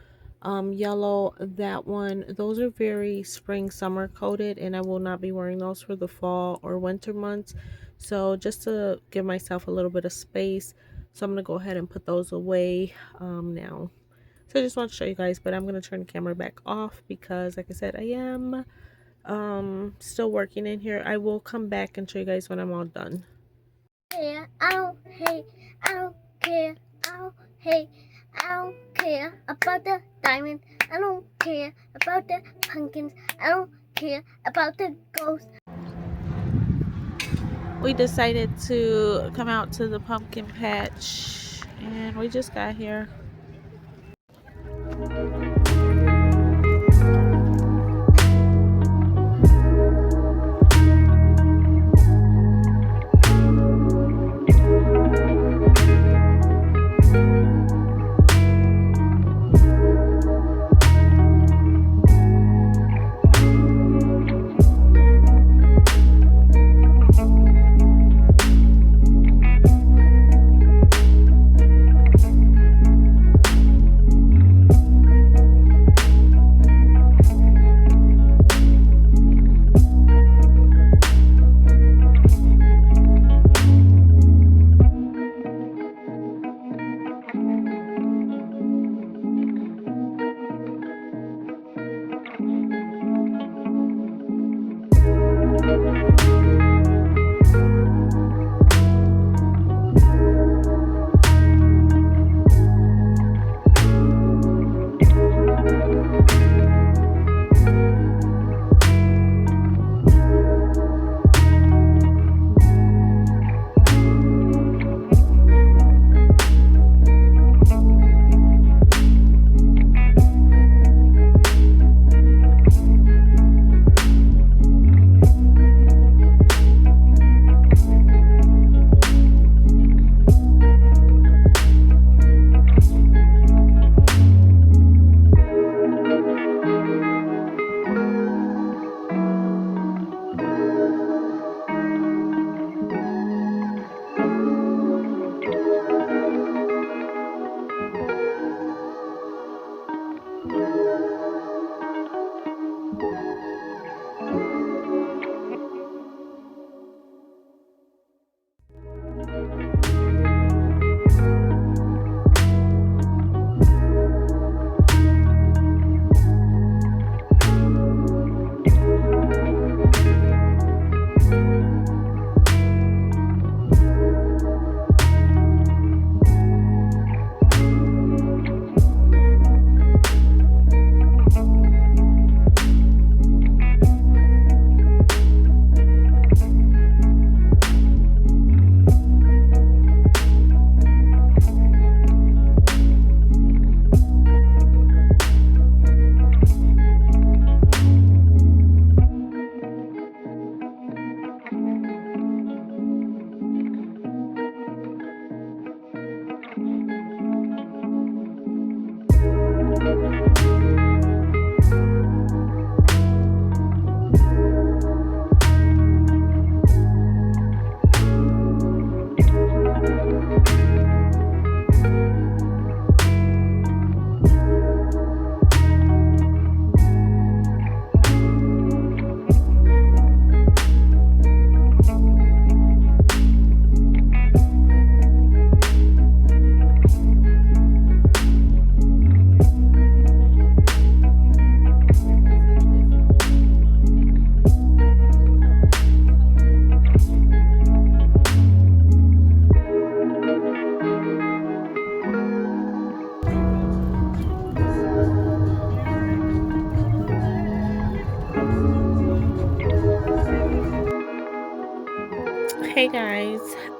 yellow, that one, those are very spring summer coated, and I will not be wearing those for the fall or winter months. So just to give myself a little bit of space, so I'm gonna go ahead and put those away now. So I just want to show you guys, but I'm gonna turn the camera back off because like I said, I am still working in here. I will come back and show you guys when I'm all done. I don't hate, I don't care, I don't hate, I don't care about the diamond, I don't care about the pumpkins, I don't care about the ghosts. We decided to come out to the pumpkin patch and we just got here.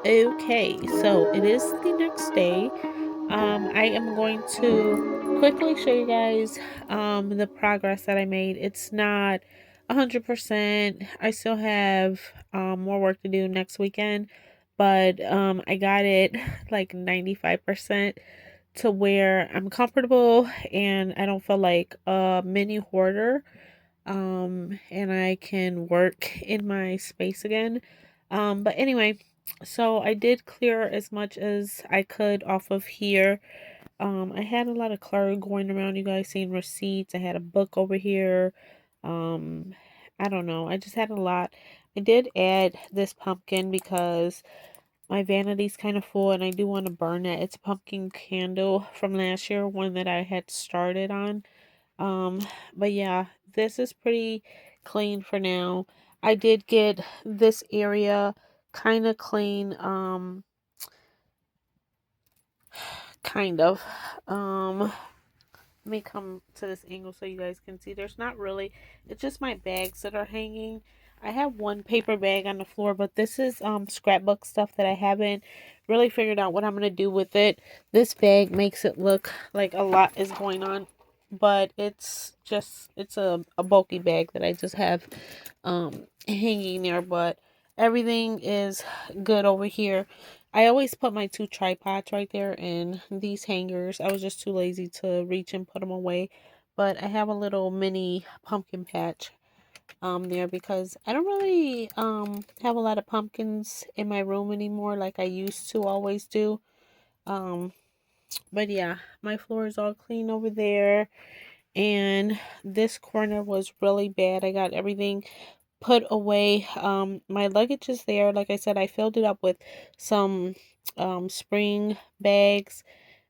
Okay, so it is the next day. I am going to quickly show you guys the progress that I made. It's not 100%. I still have more work to do next weekend, but I got it like 95% to where I'm comfortable and I don't feel like a mini hoarder. And I can work in my space again. But anyway, so I did clear as much as I could off of here. I had a lot of clutter going around. You guys seen receipts. I had a book over here. Um, I don't know. I just had a lot. I did add this pumpkin because my vanity's kind of full and I do want to burn it. It's a pumpkin candle from last year, one that I had started on. Um, but yeah, this is pretty clean for now. I did get this area kind of clean, kind of. Let me come to this angle so you guys can see. There's not really, it's just my bags that are hanging. I have one paper bag on the floor, but this is scrapbook stuff that I haven't really figured out what I'm gonna do with it. This bag makes it look like a lot is going on, but it's a bulky bag that I just have hanging there, but everything is good over here. I always put my two tripods right there and these hangers. I was just too lazy to reach and put them away. But I have a little mini pumpkin patch there because I don't really have a lot of pumpkins in my room anymore like I used to always do. Um but yeah, my floor is all clean over there and this corner was really bad. I got everything put away. My luggage is there. Like I said, I filled it up with some spring bags,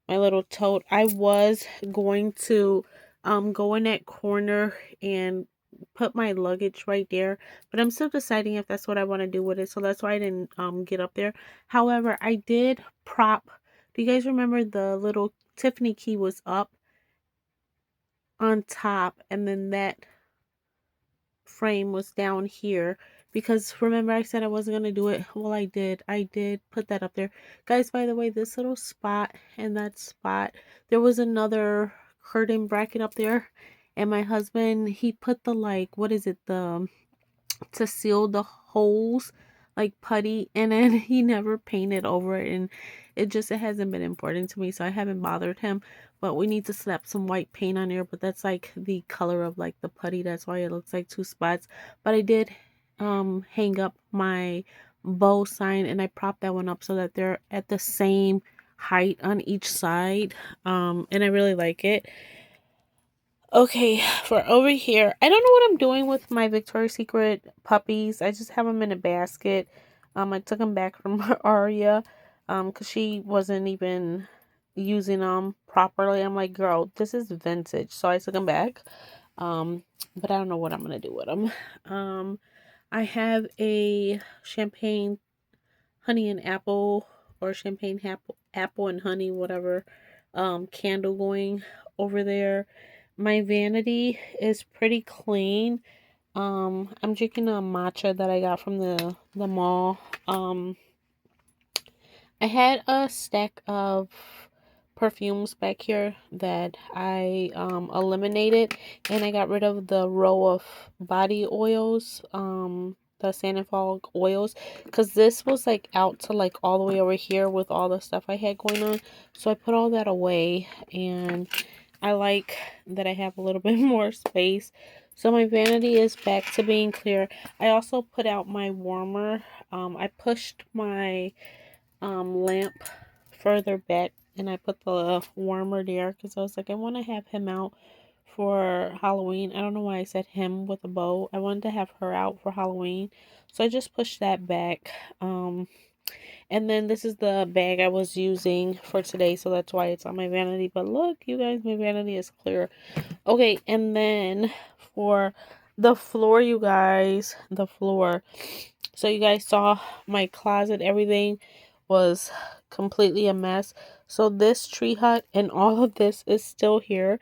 my little tote. I was going to go in that corner and put my luggage right there, but I'm still deciding if that's what I want to do with it. So that's why I didn't get up there. However, I did prop. Do you guys remember the little Tiffany key was up on top and then that frame was down here because remember I said I wasn't gonna do it. Well, I did put that up there, guys. By the way, this little spot and that spot, there was another curtain bracket up there, and my husband, he put the, like, what is it, the to seal the holes, like putty, and then he never painted over it, and it hasn't been important to me, so I haven't bothered him. But we need to slap some white paint on there, but that's like the color of like the putty, that's why it looks like two spots. But I did hang up my bow sign and I propped that one up so that they're at the same height on each side, and I really like it. Okay, for over here, I don't know what I'm doing with my Victoria's Secret puppies. I just have them in a basket. I took them back from Aria, because she wasn't even using them properly. I'm like, girl, this is vintage, so I took them back. Um, but I don't know what I'm gonna do with them. I have a champagne honey and apple, or champagne apple and honey, whatever, candle going over there. My vanity is pretty clean. I'm drinking a matcha that I got from the mall. I had a stack of perfumes back here that I eliminated, and I got rid of the row of body oils, the Sanifog oils, because this was like out to like all the way over here with all the stuff I had going on. So I put all that away, and I like that I have a little bit more space. So my vanity is back to being clear. I also put out my warmer. I pushed my lamp further back and I put the warmer there because I was like, I want to have him out for Halloween. I don't know why I said him with a bow. I wanted to have her out for Halloween. So I just pushed that back. And then this is the bag I was using for today, so that's why it's on my vanity. But look, you guys, my vanity is clear. Okay, and then for the floor, you guys, the floor. So you guys saw my closet, everything was completely a mess. So this tree hut and all of this is still here.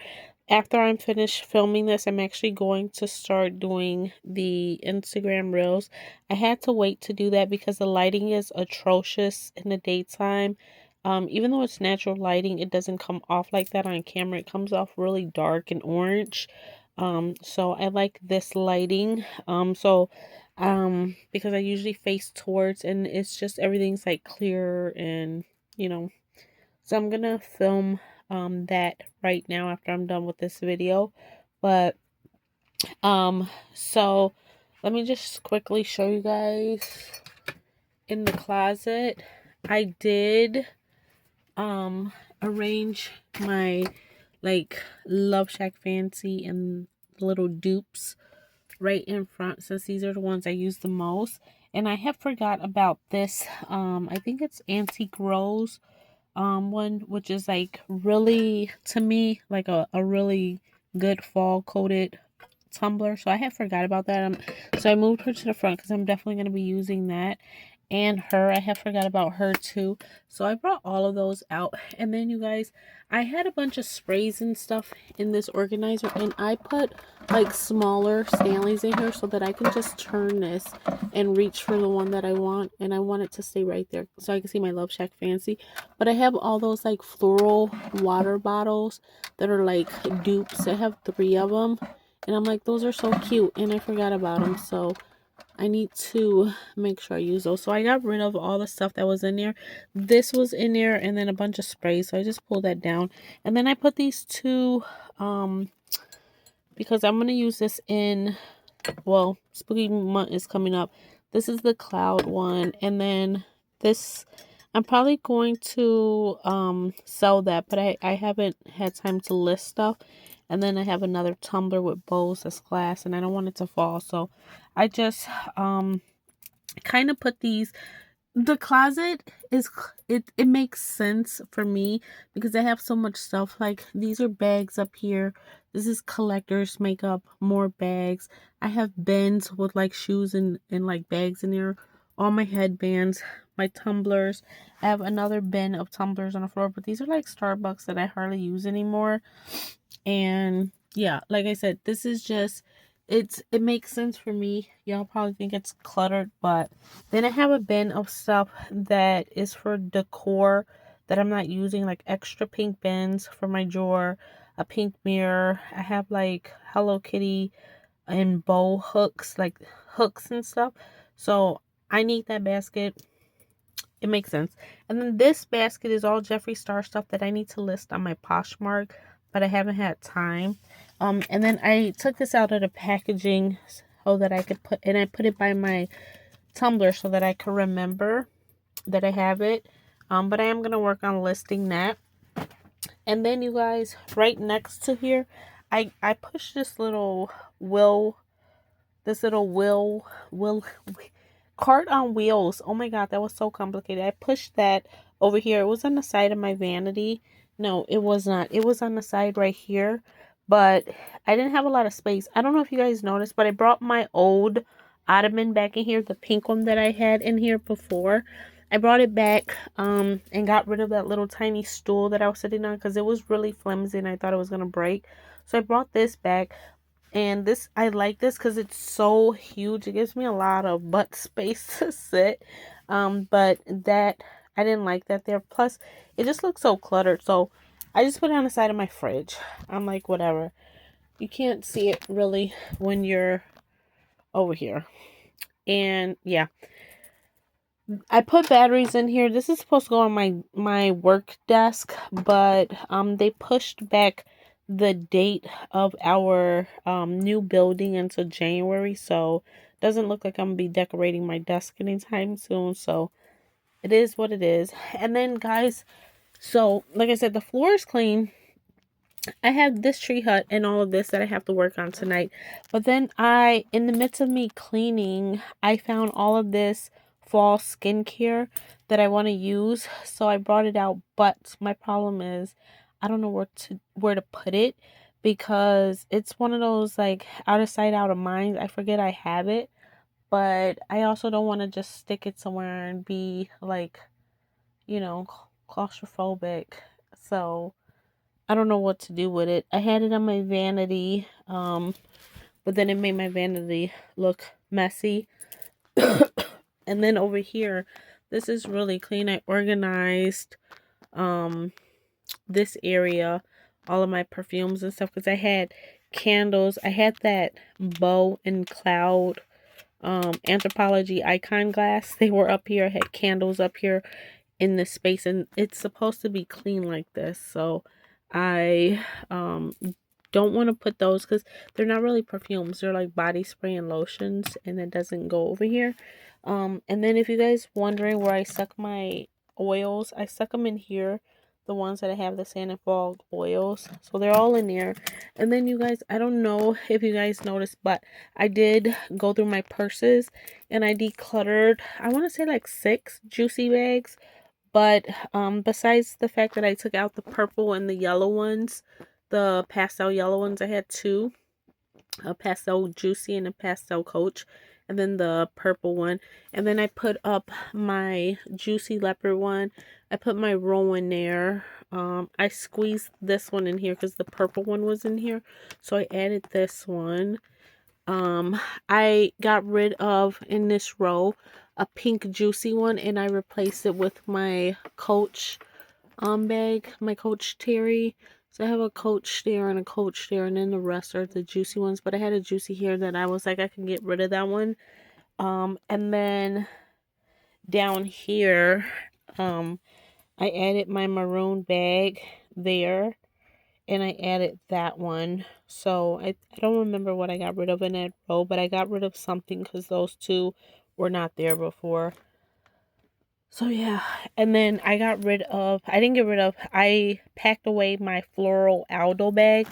after I'm finished filming this, I'm actually going to start doing the Instagram Reels. I had to wait to do that because the lighting is atrocious in the daytime. Even though it's natural lighting, it doesn't come off like that on camera. It comes off really dark and orange. So I like this lighting. Because I usually face towards, and it's just everything's like clear and, you know, so I'm gonna film that right now after I'm done with this video. But so let me just quickly show you guys in the closet. I did arrange my like Love Shack Fancy and little dupes right in front, since these are the ones I use the most. And I have forgot about this. I think it's Antique Rose one, which is like really, to me, like a really good fall coated tumbler. So I had forgot about that. So I moved her to the front because I'm definitely going to be using that. And her, I have forgot about her too. So I brought all of those out. And then you guys, I had a bunch of sprays and stuff in this organizer, and I put like smaller Stanleys in here so that I can just turn this and reach for the one that I want. And I want it to stay right there so I can see my Love Shack Fancy. But I have all those like floral water bottles that are like dupes. I have 3 of them. And I'm like, those are so cute. And I forgot about them. So I need to make sure I use those. So I got rid of all the stuff that was in there. This was in there, and then a bunch of sprays. So I just pulled that down. And then I put these 2, because I'm going to use this in, well, Spooky Month is coming up. This is the cloud one. And then this, I'm probably going to sell that, but I haven't had time to list stuff. And then I have another tumbler with bows that's glass, and I don't want it to fall. So I just kind of put these. The closet is, it makes sense for me because I have so much stuff. Like these are bags up here. This is collector's makeup, more bags. I have bins with like shoes and like bags in there. All my headbands, my tumblers. I have another bin of tumblers on the floor, but these are like Starbucks that I hardly use anymore. And yeah, like I said, this is just, it makes sense for me. Y'all probably think it's cluttered, but then I have a bin of stuff that is for decor that I'm not using, like extra pink bins for my drawer, a pink mirror. I have like Hello Kitty and bow hooks, like hooks and stuff. So I need that basket. It makes sense. And then this basket is all Jeffree Star stuff that I need to list on my Poshmark, but I haven't had time. And then I took this out of the packaging so that I could put, and I put it by my tumbler so that I could remember that I have it. But I am going to work on listing that. And then you guys, right next to here, I pushed this little will cart on wheels. Oh my god, that was so complicated. I pushed that over here. It was on the side of my vanity. No, it was not. It was on the side right here, but I didn't have a lot of space. I don't know if you guys noticed, but I brought my old ottoman back in here, the pink one that I had in here before. I brought it back and got rid of that little tiny stool that I was sitting on because it was really flimsy and I thought it was going to break. So I brought this back. And this, I like this because it's so huge. It gives me a lot of butt space to sit. But that, I didn't like that there. Plus, it just looks so cluttered. So I just put it on the side of my fridge. I'm like, whatever. You can't see it really when you're over here. And yeah, I put batteries in here. This is supposed to go on my work desk, but they pushed back the date of our new building into January, so it doesn't look like I'm gonna be decorating my desk anytime soon. So it is what it is. And then guys, so like I said, the floor is clean. I have this tree hut and all of this that I have to work on tonight. But then in the midst of me cleaning, I found all of this fall skincare that I want to use. So I brought it out. But my problem is I don't know where to put it because it's one of those like out of sight, out of mind. I forget I have it. But I also don't want to just stick it somewhere and be like, claustrophobic. So I don't know what to do with it. I had it on my vanity, but then it made my vanity look messy. And then over here, this is really clean. I organized this area, all of my perfumes and stuff, because I had candles. I had that bow and cloud anthropology icon glass. They were up here. I had candles up here in this space, and it's supposed to be clean like this. So I don't want to put those because they're not really perfumes. They're like body spray and lotions, and it doesn't go over here. And then if you guys wondering where I stuck my oils, I stuck them in here. The ones that I have, the sand and fog oils. So they're all in there. And then you guys, I don't know if you guys noticed, but I did go through my purses and I decluttered, I want to say like 6 juicy bags. But besides the fact that I took out the purple and the yellow ones, the pastel yellow ones, I had 2. A pastel juicy and a pastel coach, and then the purple one. And then I put up my juicy leopard one. I put my Rowan there. I squeezed this one in here because the purple one was in here, so I added this one. I got rid of, in this row, a pink juicy one, and I replaced it with my Coach bag, my Coach Terry. So I have a Coach there and a Coach there, and then the rest are the juicy ones. But I had a juicy here that I was like, I can get rid of that one. And then down here, I added my maroon bag there, and I added that one. So I don't remember what I got rid of in that row, but I got rid of something because those 2 were not there before. So yeah, and then I didn't get rid of, I packed away my floral Aldo bag,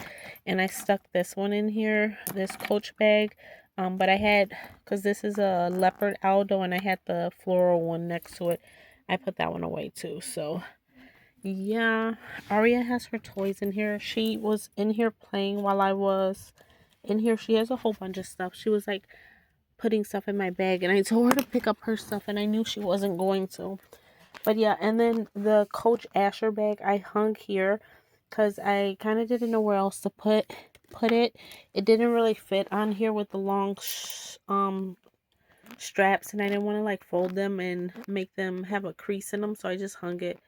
and I stuck this one in here, this Coach bag. But I had, because this is a leopard Aldo, and I had the floral one next to it, I put that one away too. So yeah, Aria has her toys in here. She was in here playing while I was in here. She has a whole bunch of stuff. She was like putting stuff in my bag, and I told her to pick up her stuff, and I knew she wasn't going to. But yeah, and then the Coach Asher bag I hung here because I kind of didn't know where else to put it. It didn't really fit on here with the long straps, and I didn't want to like fold them and make them have a crease in them, so I just hung it.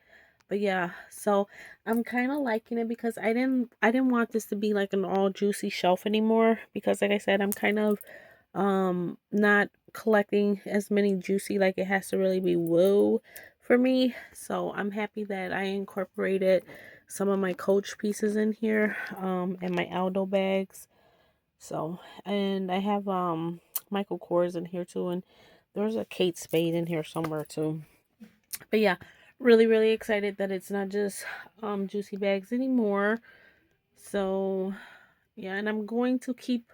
But yeah, so I'm kind of liking it because I didn't want this to be like an all juicy shelf anymore, because like I said, I'm kind of not collecting as many juicy, like it has to really be woo for me. So I'm happy that I incorporated some of my Coach pieces in here, and my Aldo bags. So, and I have Michael Kors in here too, and there's a Kate Spade in here somewhere too. But yeah, really excited that it's not just juicy bags anymore. So yeah, and I'm going to keep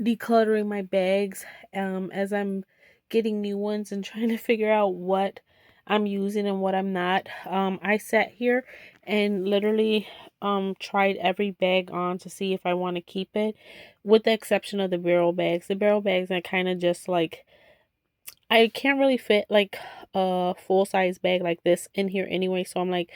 decluttering my bags as I'm getting new ones and trying to figure out what I'm using and what I'm not. I sat here and literally tried every bag on to see if I want to keep it, with the exception of the barrel bags. The barrel bags I kind of just like, I can't really fit like a full size bag like this in here anyway, so I'm like,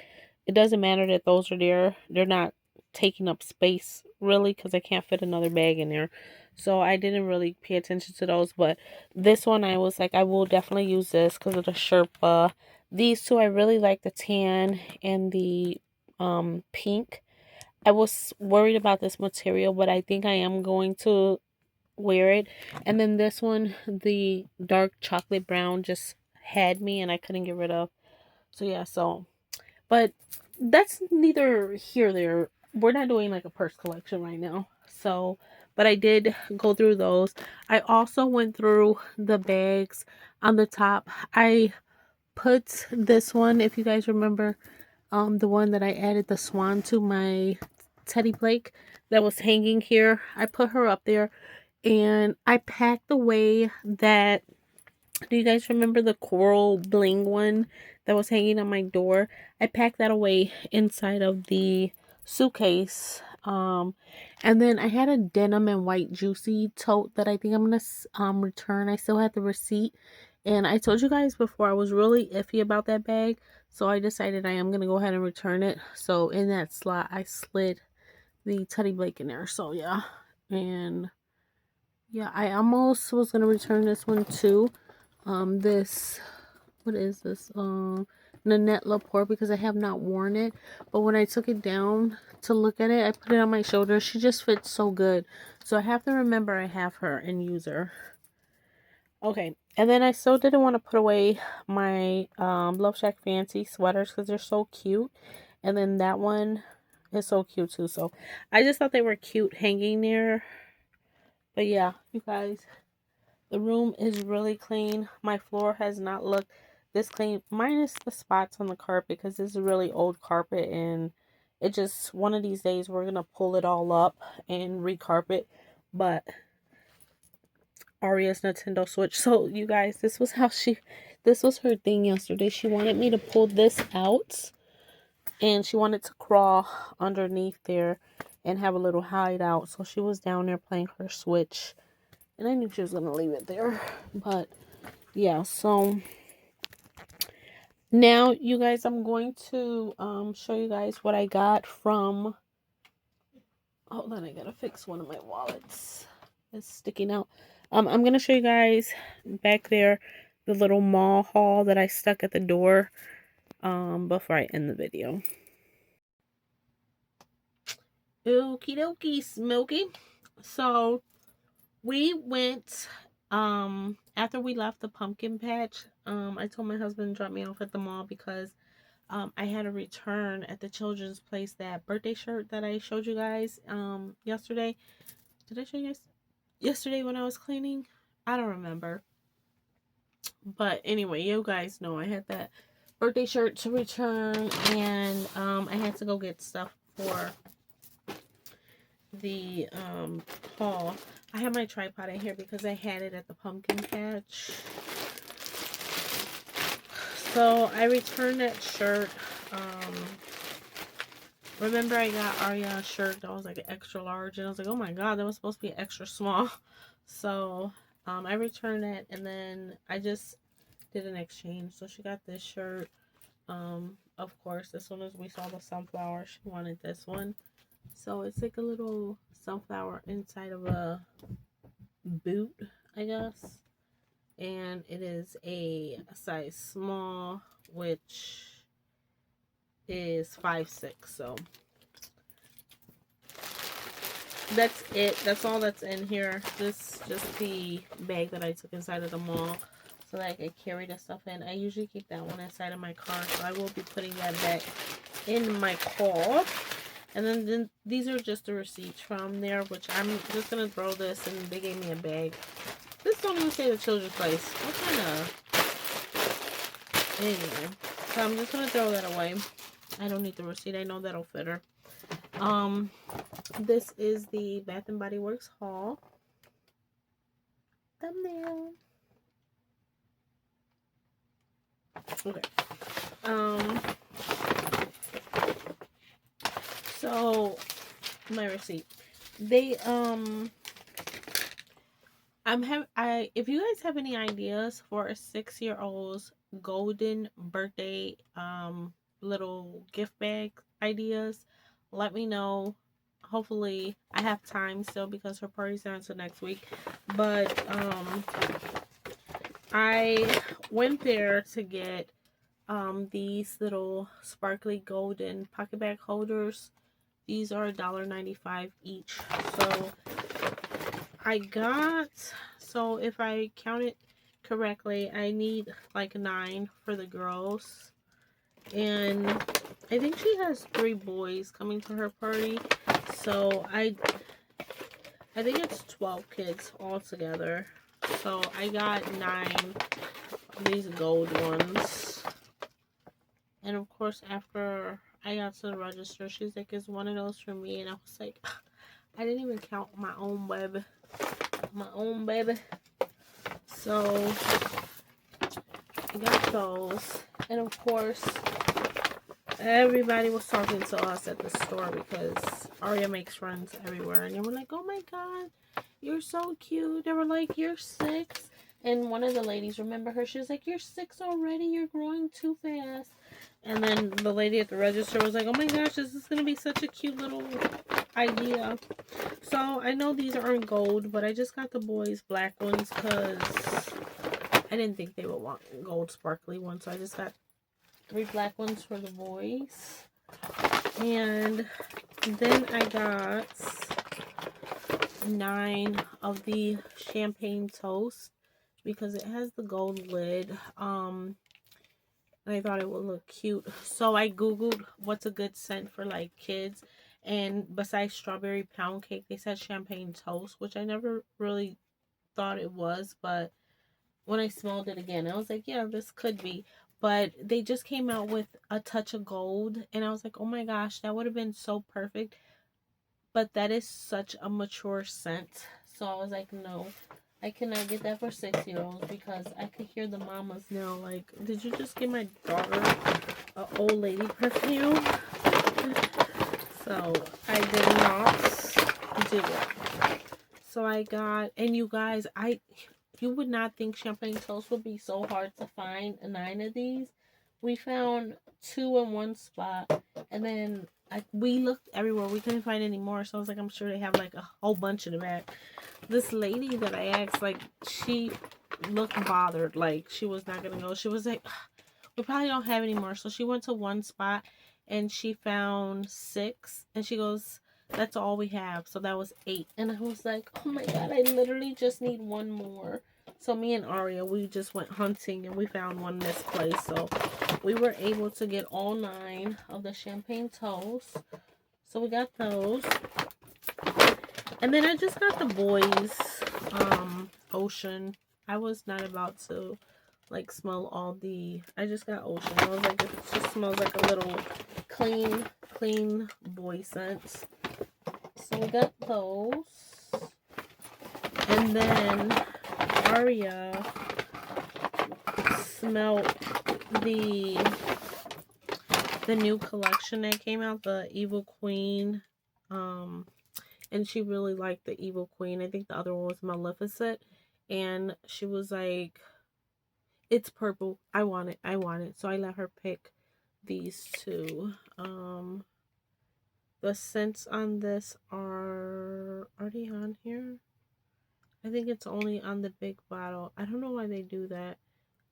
it doesn't matter that those are there. They're not taking up space really because I can't fit another bag in there. So I didn't really pay attention to those, but this one I was like, I will definitely use this because of the Sherpa. These 2 I really like, the tan and the pink. I was worried about this material, but I think I am going to wear it. And then this one, the dark chocolate brown, just had me and I couldn't get rid of. So yeah, so, but that's neither here or there. We're not doing like a purse collection right now. So, but I did go through those. I also went through the bags on the top. I put this one, if you guys remember, the one that I added the swan to, my Teddy Blake that was hanging here. I put her up there, and I packed away that, do you guys remember the coral bling one that was hanging on my door? I packed that away inside of the suitcase. And then I had a denim and white juicy tote that I think I'm gonna return. I still had the receipt, And I told you guys before I was really iffy about that bag. So I decided I am going to go ahead and return it. So in that slot, I slid the Teddy Blake in there. So yeah. And yeah, I almost was going to return this one too. This, what is this? Nanette Laporte, because I have not worn it. But when I took it down to look at it, I put it on my shoulder. She just fits so good. So I have to remember I have her and use her. Okay, and then I still didn't want to put away my Love Shack Fancy sweaters because they're so cute. And then that one is so cute too. So I just thought they were cute hanging there. But yeah, you guys, the room is really clean. My floor has not looked this clean, minus the spots on the carpet, because this is a really old carpet, and it just, one of these days we're gonna pull it all up and recarpet. But Aria's Nintendo Switch. So you guys, this was her thing yesterday. She wanted me to pull this out, and she wanted to crawl underneath there and have a little hideout. So she was down there playing her Switch, and I knew she was gonna leave it there. But yeah, so now you guys, I'm going to show you guys what I got from, hold on, I gotta fix one of my wallets. It's sticking out. I'm gonna show you guys back there the little mall haul that I stuck at the door before I end the video. Okie dokie, Smoky. So we went after we left the pumpkin patch. I told my husband to drop me off at the mall because I had to return at the children's place that birthday shirt that I showed you guys yesterday. Did I show you guys yesterday when I was cleaning? I don't remember. But anyway, you guys know I had that birthday shirt to return, and I had to go get stuff for the haul. I have my tripod in here because I had it at the pumpkin patch. So I returned that shirt. Remember I got Aria a shirt that was like an extra large, and I was like, oh my god, that was supposed to be extra small. So I returned that, and then I just did an exchange. So she got this shirt. Of course, as soon as we saw the sunflower, she wanted this one. So it's like a little sunflower inside of a boot, I guess. And it is a size small, which is 5'6". So that's it. That's all that's in here. This just the bag that I took inside of the mall so that I could carry the stuff in. I usually keep that one inside of my car, so I will be putting that back in my car. And then these are just the receipts from there, which I'm just gonna throw this, and they gave me a bag. This don't even say the children's place. What kind of... Anyway, so I'm just gonna throw that away. I don't need the receipt. I know that'll fit her. This is the Bath and Body Works haul. Thumbnail. Okay. So my receipt. They if you guys have any ideas for a 6-year-old's golden birthday little gift bag ideas, let me know. Hopefully I have time still because her party's not until next week. But I went there to get these little sparkly golden pocket bag holders. These are $1.95 each. So I got, so if I count it correctly, I need like 9 for the girls. And I think she has 3 boys coming to her party. So I think it's 12 kids all together. So I got 9 of these gold ones. And of course, after I got to the register, she's like, is one of those for me? And I was like, I didn't even count my own web. My own baby. So I got those. And of course, everybody was talking to us at the store because Aria makes friends everywhere. And they were like, oh my god, you're so cute. They were like, you're 6. And one of the ladies, remember her, she was like, "You're 6 already, you're growing too fast." And then the lady at the register was like, "Oh my gosh, this is gonna be such a cute little idea." So I know these aren't gold, but I just got the boys black ones because I didn't think they would want gold sparkly ones. So I just got 3 black ones for the boys. And then I got 9 of the champagne toast because it has the gold lid. And I thought it would look cute. So I googled what's a good scent for like kids, and besides strawberry pound cake, they said champagne toast, which I never really thought it was, but when I smelled it again, I was like, yeah, this could be. But they just came out with a touch of gold, and I was like, oh my gosh, that would have been so perfect. But that is such a mature scent. So I was like, no, I cannot get that for 6-year-olds because I could hear the mamas now like, did you just give my daughter an old lady perfume? So I did not do it. So I got, and you guys, you would not think champagne toast would be so hard to find 9 of these. We found 2 in one spot, and then we looked everywhere. We couldn't find any more, so I was like, I'm sure they have like a whole bunch in the back. This lady that I asked, like, she looked bothered, like she was not gonna go. She was like, we probably don't have any more. So she went to one spot and she found 6, and she goes, that's all we have. So that was 8. And I was like, oh my god, I literally just need one more. So me and Aria, we just went hunting and we found one misplaced. So we were able to get all 9 of the champagne toast. So we got those. And then I just got the boys Ocean. I was not about to like smell all the, I just got Ocean. I was like, it just smells like a little clean boy scent. So we got those. And then Aria smelled the new collection that came out, the Evil Queen. And she really liked the Evil Queen. I think the other one was Maleficent. And she was like, it's purple. I want it. I want it. So I let her pick these 2. The scents on this are they on here? I think it's only on the big bottle. I don't know why they do that.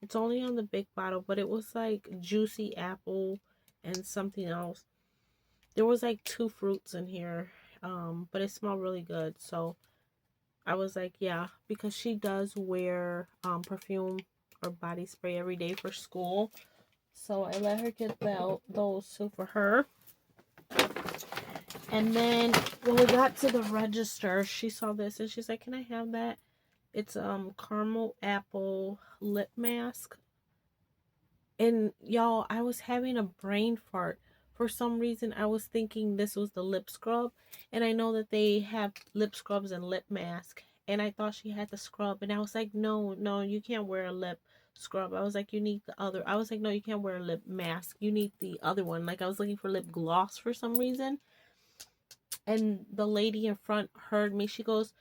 It's only on the big bottle, but it was like juicy apple and something else. There was like 2 fruits in here. But it smelled really good. So I was like, yeah, because she does wear perfume or body spray every day for school. So I let her get those 2 for her. And then when we got to the register, she saw this and she's like, can I have that? It's caramel apple lip mask. And y'all, I was having a brain fart. For some reason, I was thinking this was the lip scrub. And I know that they have lip scrubs and lip mask. And I thought she had the scrub. And I was like, no, you can't wear a lip scrub. I was like, you need the other. I was like, no, you can't wear a lip mask. You need the other one. Like, I was looking for lip gloss for some reason. And the lady in front heard me. She goes,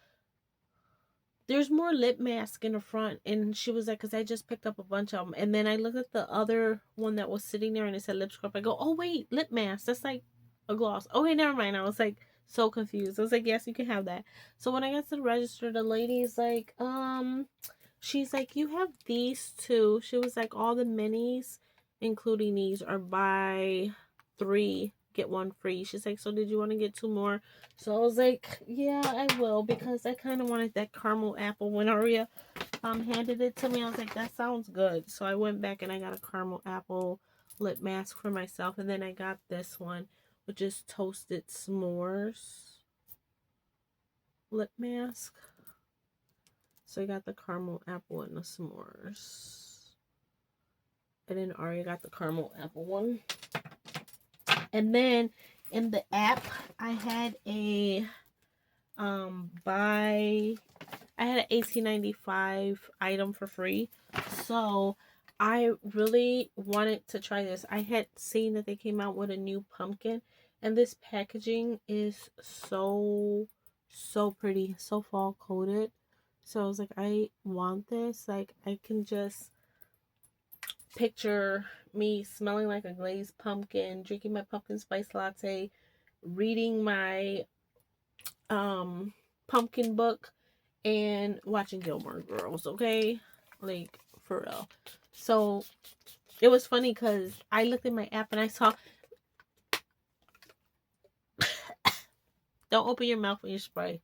there's more lip mask in the front. And she was like, because I just picked up a bunch of them. And then I looked at the other one that was sitting there and it said lip scrub. I go, oh wait, lip mask, that's like a gloss. Okay, never mind. I was like so confused. I was like, yes, you can have that. So when I got to the register, the lady's like, she's like, you have these 2. She was like, all the minis including these are buy 3 get 1 free. She's like, so did you want to get 2 more? So I was like, yeah, I will, because I kind of wanted that caramel apple. When Aria handed it to me, I was like, that sounds good. So I went back and I got a caramel apple lip mask for myself. And then I got this one, which is toasted s'mores lip mask. So I got the caramel apple and the s'mores. And then Aria got the caramel apple one. And then in the app, I had a I had an 18.95 item for free. So I really wanted to try this. I had seen that they came out with a new pumpkin, and this packaging is so pretty, so fall coated. So I was like, I want this. Like, I can just picture me smelling like a glazed pumpkin, drinking my pumpkin spice latte, reading my um pumpkin book, and watching Gilmore Girls, okay? Like, for real. So it was funny because I looked at my app and I saw, don't open your mouth when you spray.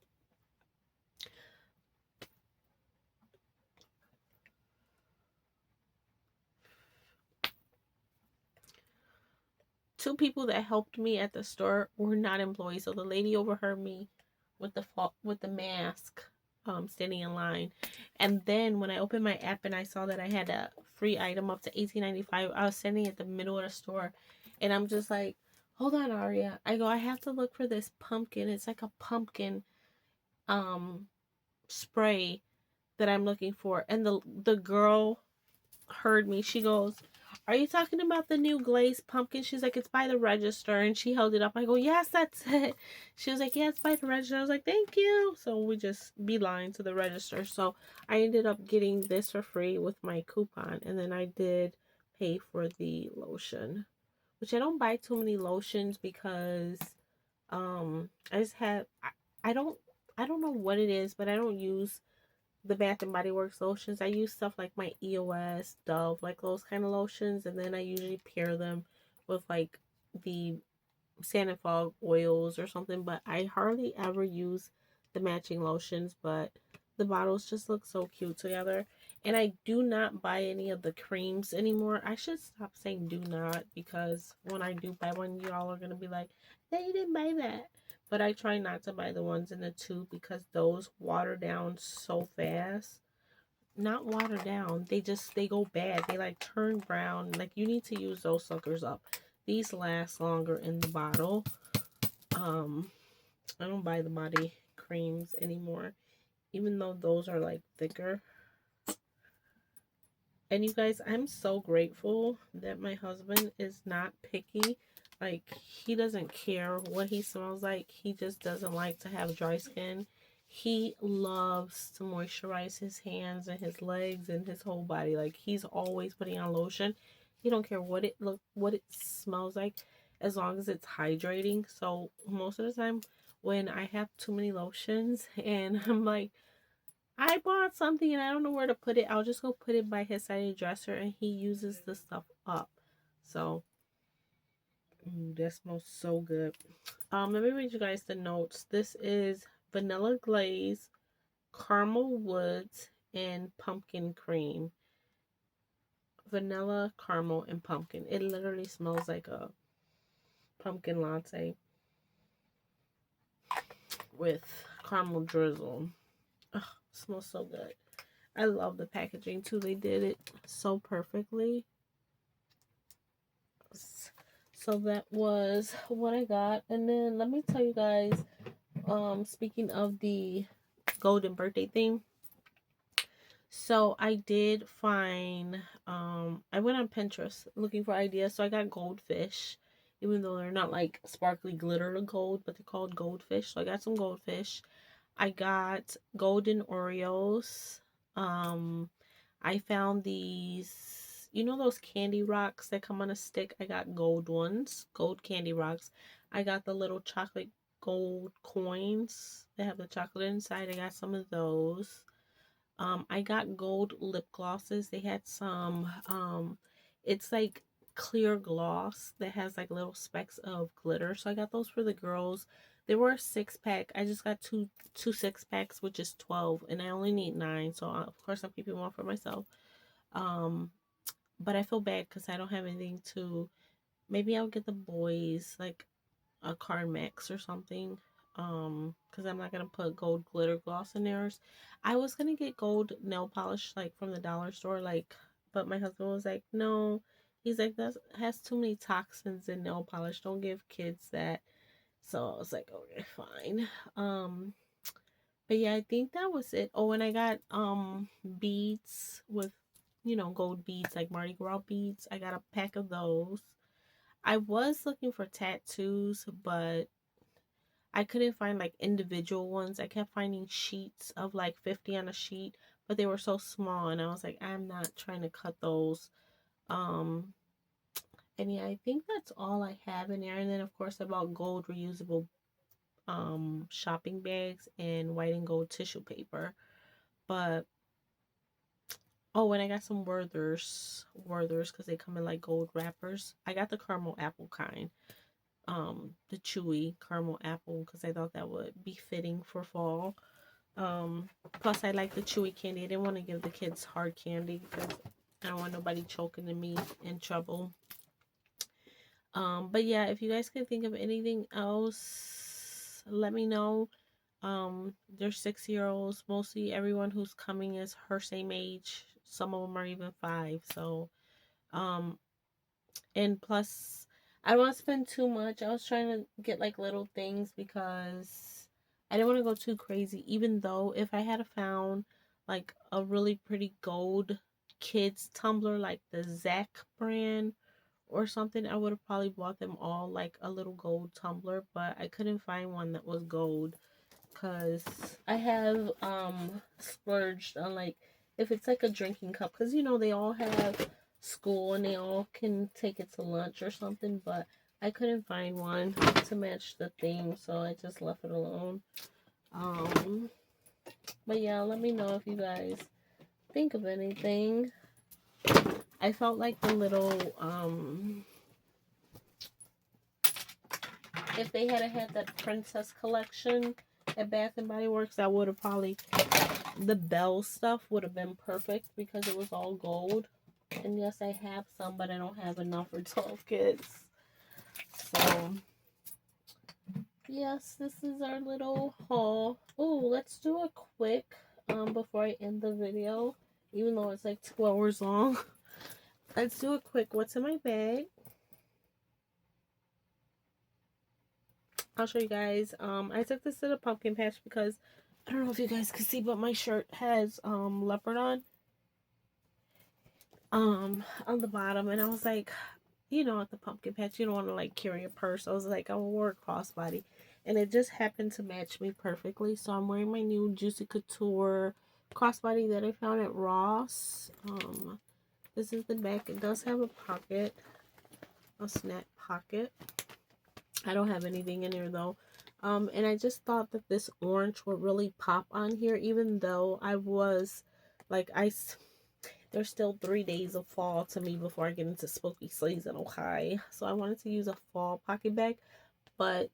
Two people that helped me at the store were not employees. So the lady overheard me with the mask, standing in line. And then when I opened my app and I saw that I had a free item up to $18.95, I was standing at the middle of the store, and I'm just like, hold on, Aria. I go, I have to look for this pumpkin. It's like a pumpkin um spray that I'm looking for. And the girl heard me. She goes, "Are you talking about the new glazed pumpkin?" She's like, "It's by the register." And she held it up. I go, "Yes, that's it." She was like, "Yeah, it's by the register." I was like, "Thank you." So we just beeline to the register. So I ended up getting this for free with my coupon. And then I did pay for the lotion, which I don't buy too many lotions because I just have, I don't know what it is, but I don't use the Bath and Body Works lotions. I use stuff like my EOS, Dove, like those kind of lotions, and then I usually pair them with like the Sand and Fog oils or something. But I hardly ever use the matching lotions. But the bottles just look so cute together. And I do not buy any of the creams anymore. I should stop saying do not, because when I do buy one, y'all are gonna be like, "Hey, you didn't buy that." But I try not to buy the ones in the tube because those water down so fast. Not water down. They go bad. They like turn brown. Like, you need to use those suckers up. These last longer in the bottle. Um, I don't buy the body creams anymore, even though those are like thicker. And you guys, I'm so grateful that my husband is not picky. Like, he doesn't care what he smells like. He just doesn't like to have dry skin. He loves to moisturize his hands and his legs and his whole body. Like, he's always putting on lotion. He don't care what it smells like, as long as it's hydrating. So most of the time when I have too many lotions and I'm like, I bought something and I don't know where to put it, I'll just go put it by his side dresser and he uses the stuff up. So, that smells so good. Let me read you guys the notes. This is vanilla glaze, caramel woods, and pumpkin cream. Vanilla, caramel, and pumpkin. It literally smells like a pumpkin latte with caramel drizzle. Ugh, smells so good. I love the packaging too. They did it so perfectly. So that was what I got. And then let me tell you guys, speaking of the golden birthday thing, so I did find, I went on Pinterest looking for ideas. So I got goldfish, even though they're not like sparkly glitter gold, but they're called goldfish. So I got some goldfish. I got golden Oreos. Um, I found these, you know, those candy rocks that come on a stick. I got gold ones, gold candy rocks. I got the little chocolate gold coins that have the chocolate inside. I got some of those. I got gold lip glosses. They had some, it's like clear gloss that has like little specks of glitter. So I got those for the girls. They were a 6-pack. I just got two 6-packs, which is 12, and I only need 9. So of course I'm keeping one for myself. Um, but I feel bad because I don't have anything to. Maybe I'll get the boys like a Carmex or something. Because I'm not gonna put gold glitter gloss in theirs. I was gonna get gold nail polish like from the dollar store, like, but my husband was like, no. He's like, that has too many toxins in nail polish. Don't give kids that. So I was like, okay, fine. But yeah, I think that was it. Oh, and I got beads with, gold beads, like Mardi Gras beads. I got a pack of those. I was looking for tattoos, but I couldn't find like individual ones. I kept finding sheets of like 50 on a sheet, but they were so small, and I was like, I'm not trying to cut those. Um, and yeah, I think that's all I have in there. And then of course I bought gold reusable shopping bags and white and gold tissue paper. But oh, and I got some Werthers because they come in like gold wrappers. I got the caramel apple kind, the chewy caramel apple because I thought that would be fitting for fall. Plus I like the chewy candy. I didn't want to give the kids hard candy because I don't want nobody choking and me in trouble. But yeah, if you guys can think of anything else, let me know. They're 6-year-olds. Mostly everyone who's coming is her same age. Some of them are even 5. So, um, and plus, I don't want to spend too much. I was trying to get like little things because I didn't want to go too crazy. Even though if I had found like a really pretty gold kids tumbler, like the Zach brand or something, I would have probably bought them all like a little gold tumbler. But I couldn't find one that was gold because I have splurged on like if it's like a drinking cup because you know they all have school and they all can take it to lunch or something, but I couldn't find one to match the theme, so I just left it alone. um but yeah, let me know if you guys think of anything. I felt like the little if they had that princess collection at Bath and Body Works, I would have probably the Belle stuff would have been perfect because it was all gold. And yes, I have some, but I don't have enough for 12 kids. So, yes, this is our little haul. Oh, let's do a quick, before I end the video, even though it's like 2 hours long. Let's do a quick, what's in my bag? I'll show you guys. I took this to the pumpkin patch because I don't know if you guys can see, but my shirt has leopard on the bottom, and I was like, you know, at the pumpkin patch, you don't want to like carry a purse. I was like, I will wear a crossbody, and it just happened to match me perfectly. So I'm wearing my new Juicy Couture crossbody that I found at Ross. This is the back. It does have a pocket, a snap pocket. I don't have anything in there though. And I just thought that this orange would really pop on here, even though I was like, there's still 3 days of fall to me before I get into spooky season, okay? So I wanted to use a fall pocket bag, but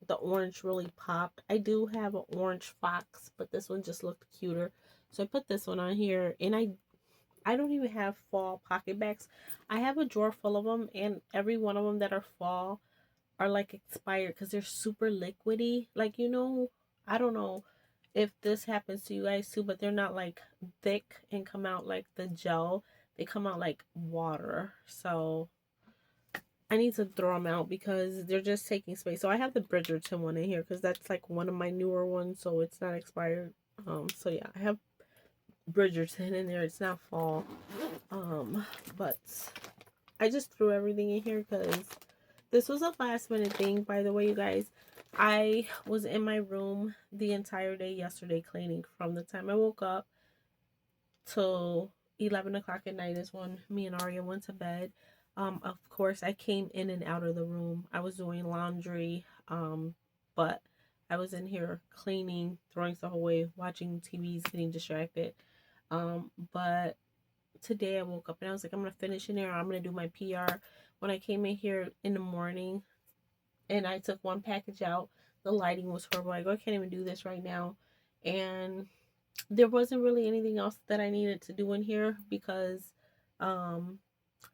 the orange really popped. I do have an orange fox, but this one just looked cuter. So I put this one on here, and I don't even have fall pocket bags. I have a drawer full of them, and every one of them that are fall are like expired because they're super liquidy. Like, you know, I don't know if this happens to you guys too, but they're not like thick and come out like the gel. They come out like water. So I need to throw them out because they're just taking space. So I have the Bridgerton one in here because that's like one of my newer ones, so it's not expired. So yeah, I have Bridgerton in there. It's not fall. But I just threw everything in here because this was a last minute thing, by the way, you guys. I was in my room the entire day yesterday cleaning. From the time I woke up till 11 o'clock at night is when me and Aria went to bed. Of course, I came in and out of the room. I was doing laundry, but I was in here cleaning, throwing stuff away, watching TVs, getting distracted. But today I woke up and I was like, I'm gonna finish in there. I'm gonna do my PR. When I came in here in the morning and I took one package out, the lighting was horrible. I go, I can't even do this right now. And there wasn't really anything else that I needed to do in here because um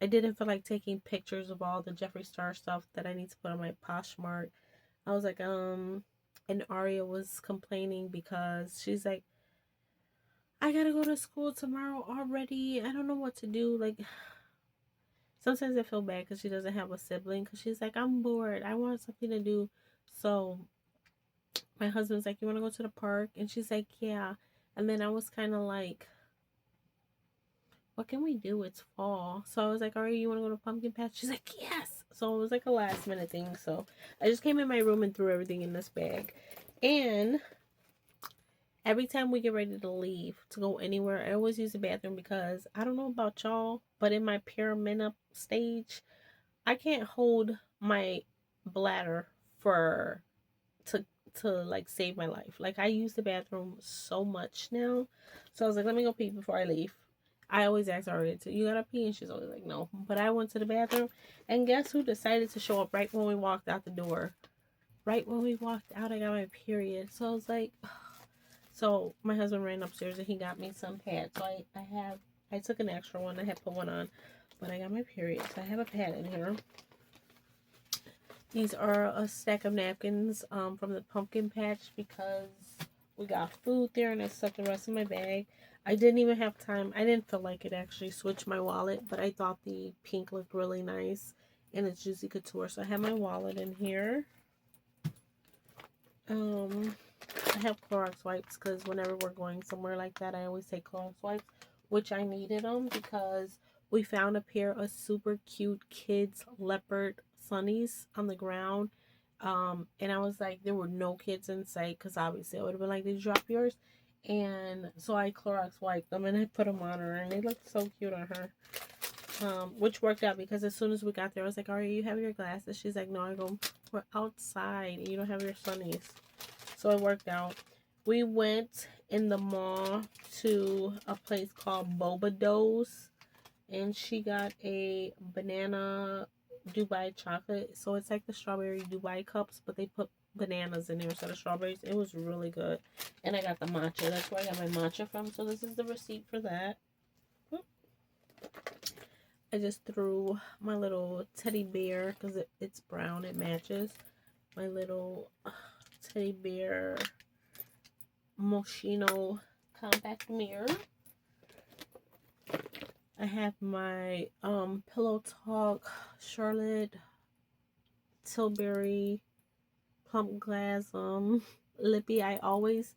I didn't feel like taking pictures of all the Jeffree Star stuff that I need to put on my Poshmark. I was like, and Aria was complaining because she's like, I gotta go to school tomorrow already. I don't know what to do. Like, sometimes I feel bad because she doesn't have a sibling because she's like, I'm bored. I want something to do. So my husband's like, you want to go to the park? And she's like, yeah. And then I was kind of like, what can we do? It's fall. So I was like, all right, you want to go to pumpkin patch? She's like, yes. So it was like a last minute thing. So I just came in my room and threw everything in this bag. And every time we get ready to leave to go anywhere, I always use the bathroom because I don't know about y'all, but in my perimenop stage, I can't hold my bladder for to like save my life. Like I use the bathroom so much now. So I was like, let me go pee before I leave. I always ask her, you gotta pee? And she's always like, no. But I went to the bathroom, and guess who decided to show up right when we walked out the door? Right when we walked out, I got my period. So I was like, so my husband ran upstairs and he got me some pads. So I took an extra one. I had put one on, but I got my period. So I have a pad in here. These are a stack of napkins from the pumpkin patch because we got food there and I stuck the rest in my bag. I didn't even have time. I didn't feel like it actually switch my wallet, but I thought the pink looked really nice and it's Juicy Couture. So I have my wallet in here. I have Clorox wipes because whenever we're going somewhere like that, I always take Clorox wipes, which I needed them because we found a pair of super cute kids leopard sunnies on the ground. And I was like, there were no kids in sight because obviously I would have been like, did you drop yours? And so I Clorox wiped them and I put them on her and they looked so cute on her. Which worked out because as soon as we got there, I was like, all right, you have your glasses? She's like, no. I go, we're outside and you don't have your sunnies. So it worked out. We went in the mall to a place called Boba Do's and she got a banana Dubai chocolate. So it's like the strawberry Dubai cups, but they put bananas in there instead of strawberries. It was really good. And I got the matcha. That's where I got my matcha from. So this is the receipt for that. I just threw my little teddy bear because it's brown. It matches. My little teddy bear Moschino compact mirror. I have my Pillow Talk Charlotte Tilbury plum glass lippy. I always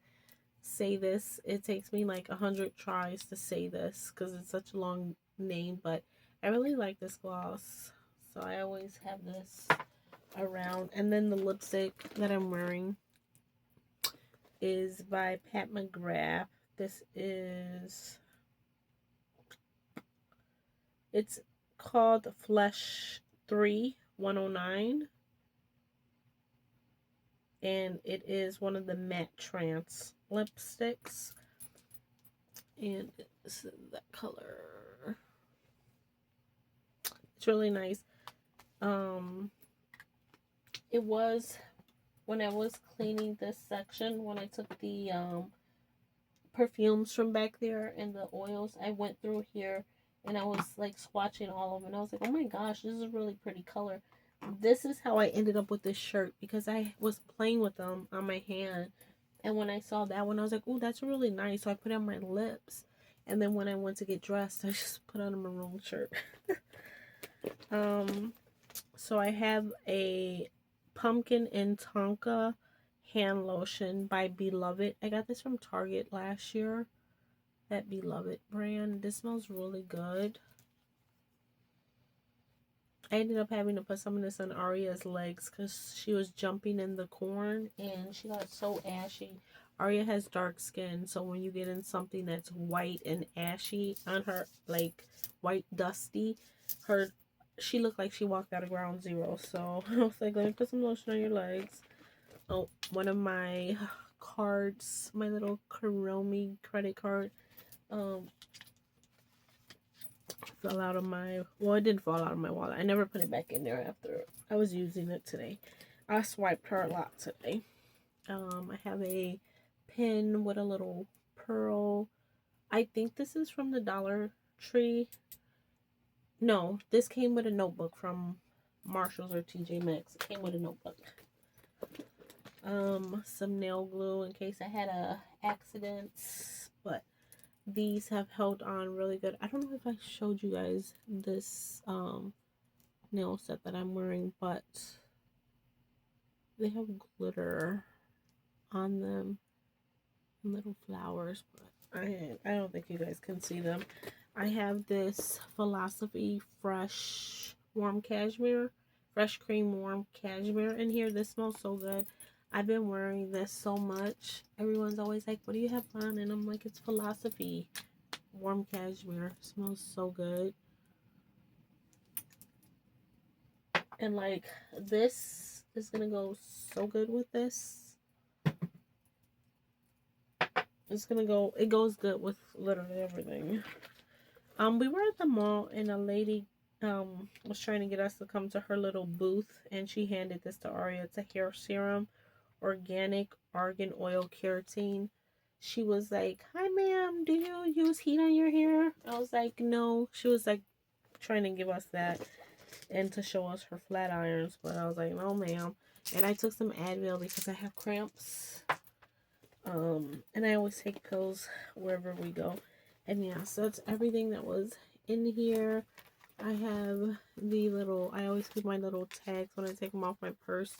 say this. It takes me like 100 tries to say this because it's such a long name, but I really like this gloss, so I always have this around. And then the lipstick that I'm wearing is by Pat McGrath. This is, it's called Flesh 3 109, and it is one of the matte trance lipsticks, and it's that color. It's really nice. It was when I was cleaning this section, when I took the perfumes from back there and the oils, I went through here and I was like swatching all of them and I was like, oh my gosh, this is a really pretty color. This is how I ended up with this shirt because I was playing with them on my hand, and when I saw that one I was like, oh, that's really nice. So I put it on my lips, and then when I went to get dressed I just put on a maroon shirt. So I have a pumpkin and tonka hand lotion by Beloved. I got this from Target last year. That Beloved brand. This smells really good. I ended up having to put some of this on Aria's legs because she was jumping in the corn and she got so ashy. Aria has dark skin, so when you get in something that's white and ashy on her, like white dusty, she looked like she walked out of ground zero. So I was like, let me put some lotion on your legs. Oh, one of my cards, my little Kuromi credit card, fell out of my, well, it didn't fall out of my wallet. I never put it back in there after I was using it today. I swiped her a lot today. I have a pin with a little pearl. I think this is from the Dollar Tree. No, this came with a notebook from Marshalls or TJ Maxx. It came with a notebook. Some nail glue in case I had a accident, but these have held on really good. I don't know if I showed you guys this nail set that I'm wearing, but they have glitter on them, little flowers, but I don't think you guys can see them. I have this Philosophy Fresh Warm Cashmere. fresh cream warm cashmere in here. This smells so good. I've been wearing this so much. Everyone's always like, what do you have on? And I'm like, it's Philosophy warm cashmere. It smells so good. And like, this is gonna go so good with this. It's gonna go, it goes good with literally everything. We were at the mall and a lady was trying to get us to come to her little booth, and she handed this to Aria. It's a hair serum, organic argan oil keratin. She was like, "Hi ma'am, do you use heat on your hair?" I was like, "No." She was like trying to give us that and to show us her flat irons, but I was like, "No ma'am." And I took some Advil because I have cramps. And I always take pills wherever we go. And yeah, so that's everything that was in here. I have the little, I always keep my little tags when I take them off my purse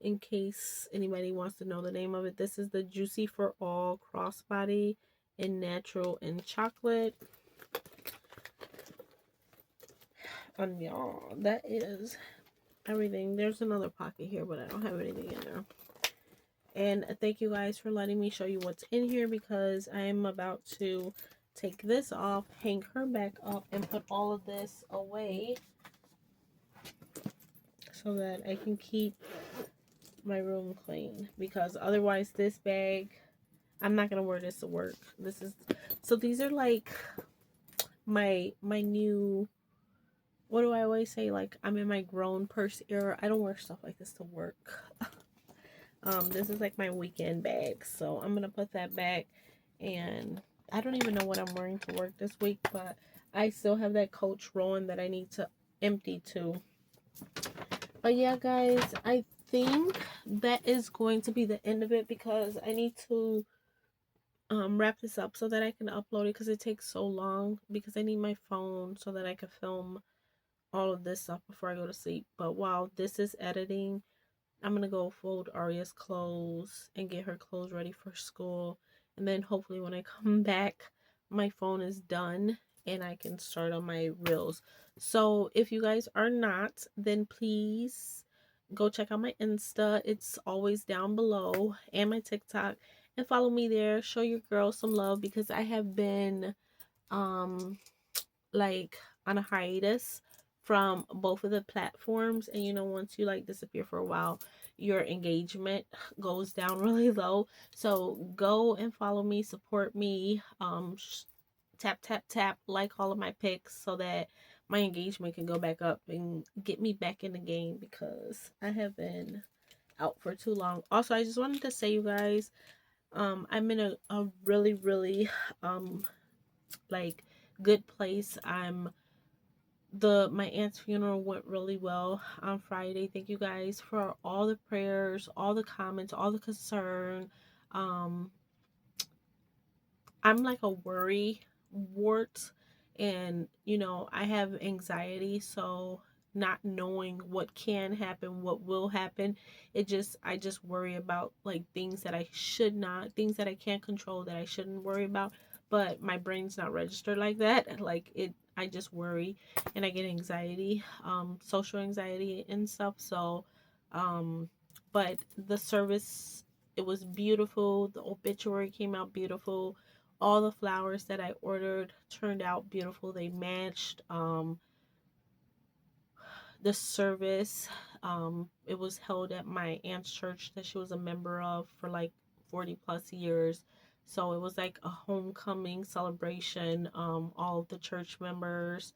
in case anybody wants to know the name of it. This is the Juicy for All Crossbody in Natural and Chocolate. And y'all, that is everything. There's another pocket here, but I don't have anything in there. And thank you guys for letting me show you what's in here, because I am about to take this off, hang her back up, and put all of this away so that I can keep my room clean. Because otherwise this bag, I'm not gonna wear this to work. This is, so these are like my new, what do I always say, like I'm in my grown purse era. I don't wear stuff like this to work. This is like my weekend bag, so I'm gonna put that back. And I don't even know what I'm wearing to work this week, but I still have that Coach Rowan that I need to empty too. But yeah, guys, I think that is going to be the end of it, because I need to wrap this up so that I can upload it, because it takes so long, because I need my phone so that I can film all of this stuff before I go to sleep. But while this is editing, I'm gonna go fold Aria's clothes and get her clothes ready for school. And then hopefully when I come back, my phone is done and I can start on my reels. So if you guys are not, then please go check out my Insta. It's always down below, and my TikTok, and follow me there. Show your girl some love, because I have been like on a hiatus from both of the platforms. And you know, once you like disappear for a while, your engagement goes down really low. So go and follow me, support me, tap tap tap, like all of my pics, so that my engagement can go back up and get me back in the game, because I have been out for too long. Also, I just wanted to say, you guys, I'm in a really like good place. My aunt's funeral went really well on Friday. Thank you guys for all the prayers, all the comments, all the concern. um I'm like a worry wart, and you know, I have anxiety, so not knowing what can happen, what will happen, I just worry about like things that I should not, things that I can't control, that I shouldn't worry about. But my brain's not registered like that. Like it, I just worry and I get anxiety, social anxiety and stuff. So but the service, it was beautiful. The obituary came out beautiful. All the flowers that I ordered turned out beautiful. They matched the service. It was held at my aunt's church that she was a member of for like 40 plus years. So it was like a homecoming celebration. All of the church members,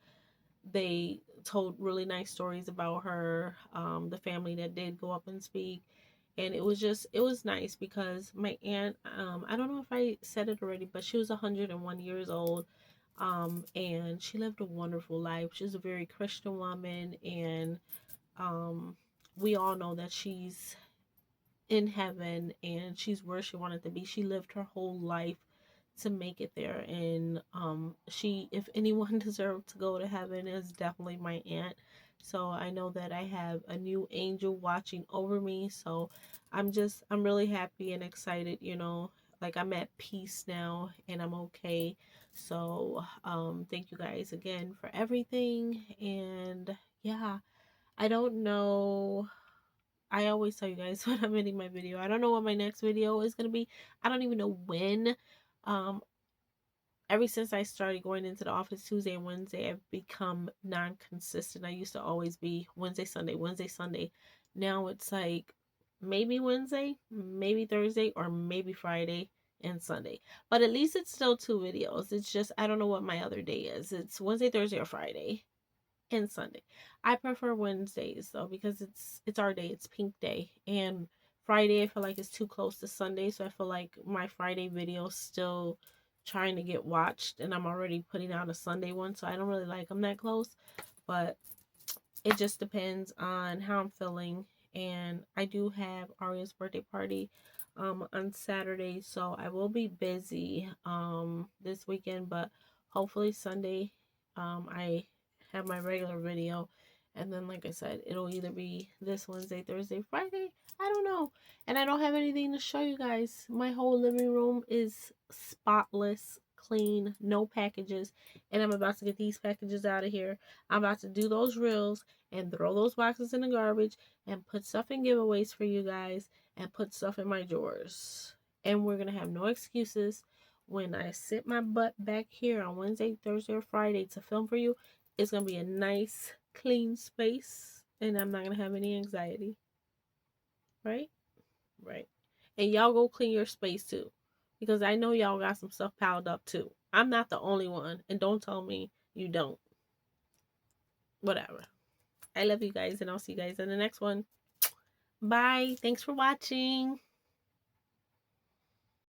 they told really nice stories about her, the family that did go up and speak. And it was just, it was nice, because my aunt, I don't know if I said it already, but she was 101 years old. And she lived a wonderful life. She's a very Christian woman, and um, we all know that she's in heaven and she's where she wanted to be. She lived her whole life to make it there. And she, if anyone deserved to go to heaven, is definitely my aunt. So I know that I have a new angel watching over me. So I'm really happy and excited, you know, like I'm at peace now and I'm okay. So thank you guys again for everything. And yeah, I don't know. I always tell you guys when I'm ending my video, I don't know what my next video is going to be. I don't even know when. Um, ever since I started going into the office Tuesday and Wednesday, I've become non-consistent. I used to always be Wednesday, Sunday, Wednesday, Sunday. Now it's like maybe Wednesday, maybe Thursday, or maybe Friday and Sunday. But at least it's still 2 videos. It's just I don't know what my other day is. It's Wednesday, Thursday, or Friday and Sunday. I prefer Wednesdays though because it's our day. It's pink day. And Friday I feel like it's too close to Sunday, so I feel like my Friday video still trying to get watched and I'm already putting out a Sunday one, so I don't really like them that close. But it just depends on how I'm feeling. And I do have Aria's birthday party on Saturday, so I will be busy this weekend, but hopefully Sunday I have my regular video, and then like I said, it'll either be this Wednesday, Thursday, Friday, I don't know. And I don't have anything to show you guys. My whole living room is spotless clean, no packages, and I'm about to get these packages out of here. I'm about to do those reels and throw those boxes in the garbage and put stuff in giveaways for you guys and put stuff in my drawers. And we're going to have no excuses. When I sit my butt back here on Wednesday, Thursday, or Friday to film for you, it's going to be a nice, clean space and I'm not going to have any anxiety. Right? Right. And y'all go clean your space too. Because I know y'all got some stuff piled up too. I'm not the only one. And don't tell me you don't. Whatever. I love you guys, and I'll see you guys in the next one. Bye. Thanks for watching.